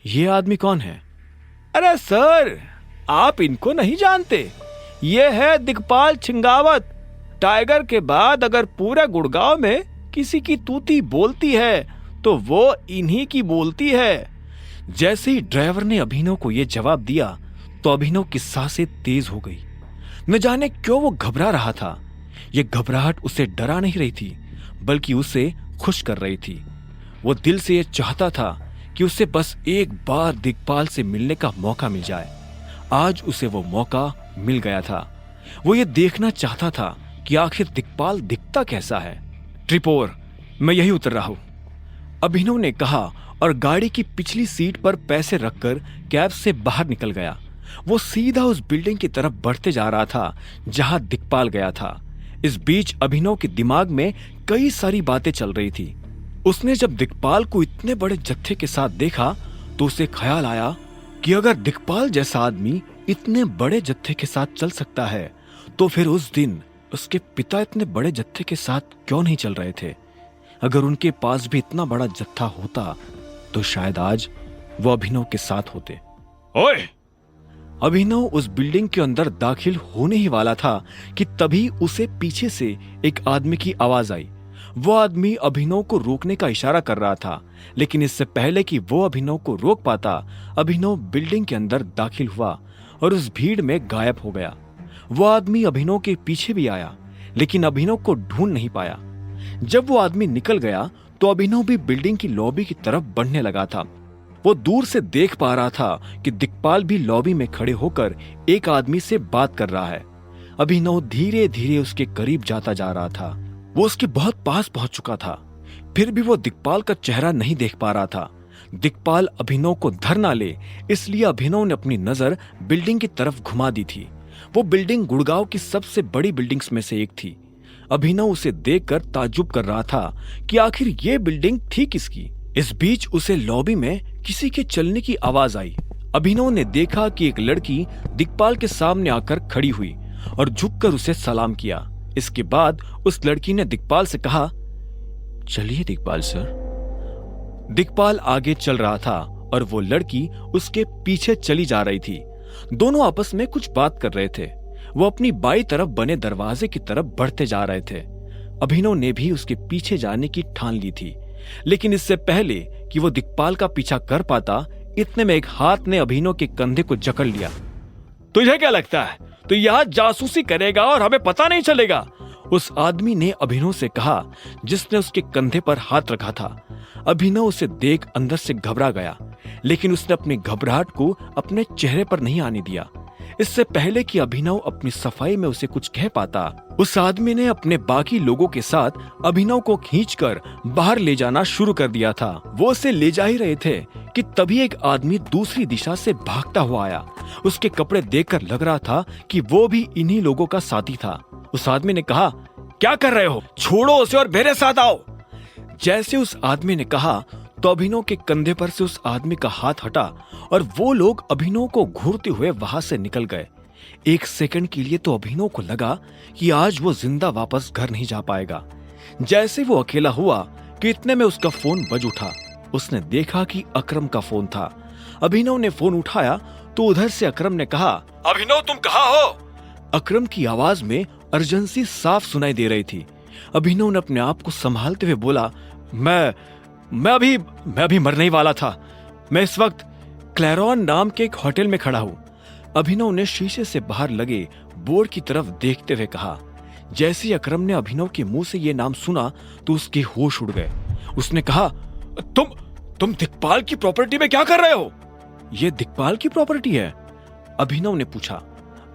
ये आदमी कौन है? अरे सर, आप इनको नहीं जानते? ये है दिग्पाल छिंगावत। टाइगर के बाद अगर पूरे गुड़गांव में किसी की तूती बोलती है तो वो इन्हीं की बोलती है। जैसे ही ड्राइवर ने अभिनव को यह जवाब दिया तो अभिनव की सांसें तेज हो गई। न जाने क्यों वो घबरा रहा था। ये घबराहट उसे डरा नहीं रही थी बल्कि उसे खुश कर रही थी। वो दिल से ये चाहता था कि उसे बस एक बार दिग्पाल से मिलने का मौका मिल जाए। आज उसे वो मौका मिल गया था। वो ये देखना चाहता था कि आखिर दिग्पाल दिखता कैसा है। ट्रिपोर, मैं यही उतर रहा हूं, अभिनव ने कहा और गाड़ी की पिछली सीट पर पैसे रखकर कैब से बाहर निकल गया। वो सीधा उस बिल्डिंग की तरफ बढ़ते जा रहा था जहां दिग्पाल गया था। इस बीच अभिनव के दिमाग में कई सारी बातें चल रही थी। उसने जब दिग्पाल को इतने बड़े जत्थे के साथ देखा तो उसे ख्याल आया कि अगर दिग्पाल जैसा आदमी इतने बड़े जत्थे के साथ चल सकता है तो फिर उस दिन उसके पिता इतने बड़े जत्थे के साथ क्यों नहीं चल रहे थे? अगर उनके पास भी इतना बड़ा जत्था होता तो शायद आज वो अभिनव के साथ होते। ओए! अभिनव उस बिल्डिंग के अंदर दाखिल होने ही वाला था कि तभी उसे पीछे से एक आदमी की आवाज आई। वो आदमी अभिनव को रोकने का इशारा कर रहा था, लेकिन इससे पहले कि वो अभिनव को रोक पाता, अभिनव बिल्डिंग के अंदर दाखिल हुआ और उस भीड़ में गायब हो गया। वो आदमी अभिनव के पीछे भी आया, लेकिन अभिनव को ढूंढ नहीं पाया। जब वो आदमी निकल गया तो अभिनव भी बिल्डिंग की लॉबी की तरफ बढ़ने लगा था। वो दूर से देख पा रहा था कि दिग्पाल भी लॉबी में खड़े होकर एक आदमी से बात कर रहा है। अभिनव धीरे धीरे उसके करीब जाता जा रहा था। वो उसके बहुत पास पहुंच चुका था, फिर भी वो दिग्पाल का चेहरा नहीं देख पा रहा था। दिग्पाल अभिनव को धर ना ले, इसलिए अभिनव ने अपनी नजर बिल्डिंग की तरफ घुमा दी थी। वो बिल्डिंग गुड़गांव की सबसे बड़ी बिल्डिंग्स में से एक थी। अभिनव उसे देखकर ताज्जुब कर रहा था कि आखिर ये बिल्डिंग थी किसकी। इस बीच उसे लॉबी में किसी के चलने की आवाज आई। अभिनव ने देखा कि एक लड़की दिग्पाल के सामने आकर खड़ी हुई और झुककर उसे सलाम किया। इसके बाद उस लड़की ने दिग्पाल से कहा, चलिए दिग्पाल सर। दिग्पाल आगे चल रहा था और वो लड़की उसके पीछे चली जा रही थी। दोनों आपस में कुछ बात कर रहे थे। वो अपनी बाईं तरफ बने दरवाजे की तरफ बढ़ते जा रहे थे। अभिनव ने भी उसके पीछे जाने की ठान ली थी, लेकिन इससे पहले कि वो दिग्पाल का पीछा कर पाता, इतने में एक हाथ ने अभिनव के कंधे को जकड़ लिया। तुझे क्या लगता है तो यहाँ जासूसी करेगा और हमें पता नहीं चलेगा? उस आदमी ने अभिनव से कहा, जिसने उसके कंधे पर हाथ रखा था। अभिनव उसे देख अंदर से घबरा गया, लेकिन उसने अपनी घबराहट को अपने चेहरे पर नहीं आने दिया। इससे पहले कि अभिनव अपनी सफाई में उसे कुछ कह पाता, उस आदमी ने अपने बाकी लोगों के साथ अभिनव को खींचकर बाहर ले जाना शुरू कर दिया था। वो उसे ले जा ही रहे थे कि तभी एक आदमी दूसरी दिशा से भागता हुआ आया। उसके कपड़े देखकर लग रहा था कि वो भी इन्हीं लोगों का साथी था। उस आदमी ने कहा, क्या कर रहे हो? छोड़ो उसे और मेरे साथ आओ। जैसे उस आदमी ने कहा तो अभिनव के कंधे पर से उस आदमी का हाथ हटा और वो लोग अभिनव को घूरते हुए वहां से निकल गए। एक सेकंड के लिए तो अभिनव को लगा कि आज वो जिंदा वापस घर नहीं जा पाएगा। जैसे वो अकेला हुआ कि इतने में उसका फोन बज उठा। उसने देखा कि अकरम का फोन था। अभिनव ने फोन उठाया तो उधर से अकरम ने कहा, अभिनव तुम कहाँ हो? अकरम की आवाज में अर्जेंसी साफ सुनाई दे रही थी। अभिनव ने अपने आप को संभालते हुए बोला, मैं अभी मरने ही वाला था। मैं इस वक्त क्लैरॉन नाम के एक होटल में खड़ा हूँ। अभिनव ने शीशे से बाहर लगे बोर्ड की तरफ देखते हुए कहा। जैसे ही अकरम ने अभिनव के मुंह से ये नाम सुना तो उसके होश उड़ गए। उसने कहा, तुम दिक्पाल की प्रॉपर्टी में क्या कर रहे हो? ये दिक्पाल की प्रॉपर्टी है? अभिनव ने पूछा।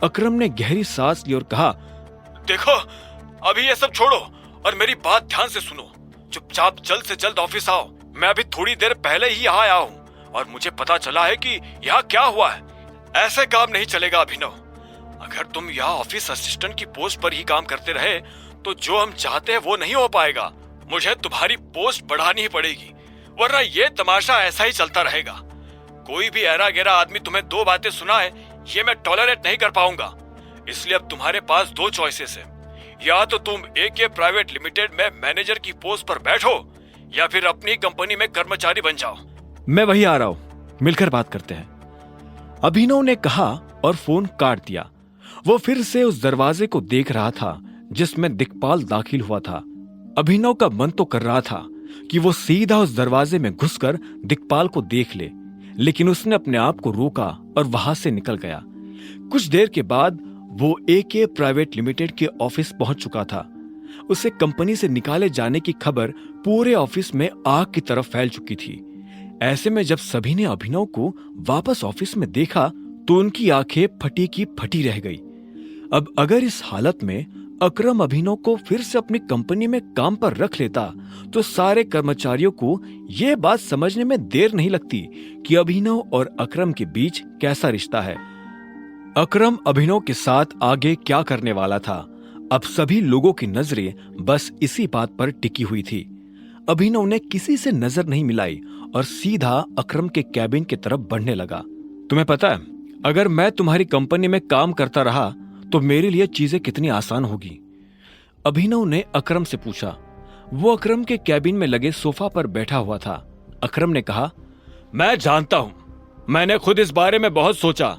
अकरम ने गहरी सांस ली और कहा, देखो अभी ये सब छोड़ो और मेरी बात ध्यान से सुनो। चुपचाप जल्द से जल्द ऑफिस आओ। मैं अभी थोड़ी देर पहले ही यहाँ आया हूँ और मुझे पता चला है कि यहाँ क्या हुआ है। ऐसे काम नहीं चलेगा अभिनव। अगर तुम यहाँ ऑफिस असिस्टेंट की पोस्ट पर ही काम करते रहे तो जो हम चाहते हैं वो नहीं हो पाएगा। मुझे तुम्हारी पोस्ट बढ़ानी ही पड़ेगी, वरना ये तमाशा ऐसा ही चलता रहेगा। कोई भी ऐरा गैरा आदमी तुम्हें दो बातें सुनाए, ये मैं टॉलरेट नहीं कर पाऊंगा। इसलिए अब तुम्हारे पास दो चॉइसेस है, या तो तुम AK प्राइवेट लिमिटेड में मैनेजर की पोस्ट पर बैठो या फिर अपनी कंपनी में कर्मचारी बन जाओ। मैं वही आ रहा हूं, मिलकर बात करते हैं, अभिनव ने कहा और फोन काट दिया। वो फिर से उस दरवाजे को देख रहा था जिसमें दिक्पाल दाखिल हुआ था। अभिनव का मन तो कर रहा था कि वो सीधा उस दरवाजे में घुसकर दिक्पाल को देख ले, लेकिन उसने अपने आप को रोका और वहां से निकल गया। कुछ देर के बाद वो AK प्राइवेट लिमिटेड के ऑफिस पहुंच चुका था। उसे कंपनी से निकाले जाने की खबर पूरे ऑफिस में आग की तरफ फैल चुकी थी। ऐसे में जब सभी ने अभिनव को वापस ऑफिस में देखा तो उनकी आंखें फटी की फटी रह गई। अब अगर इस हालत में अकरम अभिनव को फिर से अपनी कंपनी में काम पर रख लेता तो सारे कर्मचारियों को यह बात समझने में देर नहीं लगती कि अभिनव और अकरम के बीच कैसा रिश्ता है। अकरम अभिनव के साथ आगे क्या करने वाला था, अब सभी लोगों की नजरें बस इसी बात पर टिकी हुई थी। अभिनव ने किसी से नजर नहीं मिलाई और सीधा अकरम के कैबिन की तरफ बढ़ने लगा। तुम्हें पता है, अगर मैं तुम्हारी कंपनी में काम करता रहा तो मेरे लिए चीजें कितनी आसान होगी? अभिनव ने अकरम से पूछा। वो अकरम के कैबिन में लगे सोफा पर बैठा हुआ था। अकरम ने कहा, मैं जानता हूं, मैंने खुद इस बारे में बहुत सोचा,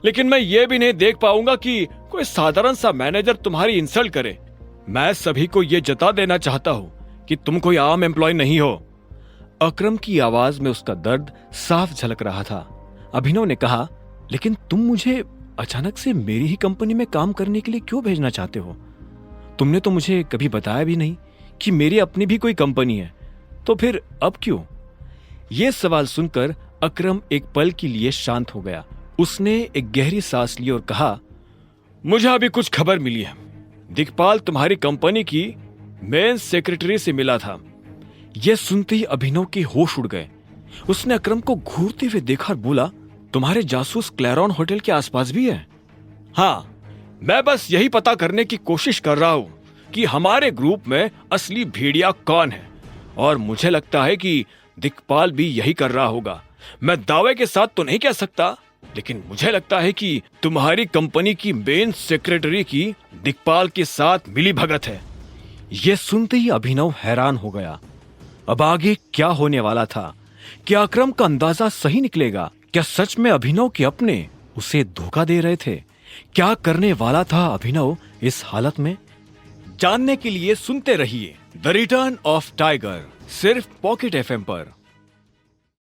लेकिन मैं ये भी नहीं देख पाऊंगा कि कोई साधारण सा मैनेजर तुम्हारी इंसल्ट करे। मैं सभी को ये जता देना चाहता हूं कि तुम कोई आम एम्प्लॉय नहीं हो। अकरम की आवाज में उसका दर्द साफ झलक रहा था। अभिनव ने कहा, लेकिन तुम मुझे अचानक से मेरी ही कंपनी में काम करने के लिए क्यों भेजना चाहते हो? तुमने तो मुझे कभी बताया भी नहीं कि मेरी अपनी भी कोई कंपनी है, तो फिर अब क्यों? यह सवाल सुनकर अकरम एक पल के लिए शांत हो गया। उसने एक गहरी सांस ली और कहा, मुझे अभी कुछ खबर मिली है। दिक्पाल तुम्हारी कंपनी की मेन सेक्रेटरी से मिला था। यह सुनते ही अभिनव के होश उड़ गए। उसने अकरम को घूरते हुए देखा और बोला, तुम्हारे जासूस क्लैरॉन होटल के आसपास भी है? हाँ, मैं बस यही पता करने की कोशिश कर रहा हूं कि हमारे ग्रुप में असली भेड़िया कौन है, और मुझे लगता है कि दिक्पाल भी यही कर रहा होगा। मैं दावे के साथ तो नहीं कह सकता, लेकिन मुझे लगता है कि तुम्हारी कंपनी की मेन सेक्रेटरी की दिक्पाल के साथ मिली भगत है। यह सुनते ही अभिनव हैरान हो गया। अब आगे क्या होने वाला था? क्या अकरम का अंदाजा सही निकलेगा? क्या सच में अभिनव के अपने उसे धोखा दे रहे थे? क्या करने वाला था अभिनव इस हालत में? जानने के लिए सुनते रहिए द रिटर्न ऑफ टाइगर, सिर्फ पॉकेट FM पर।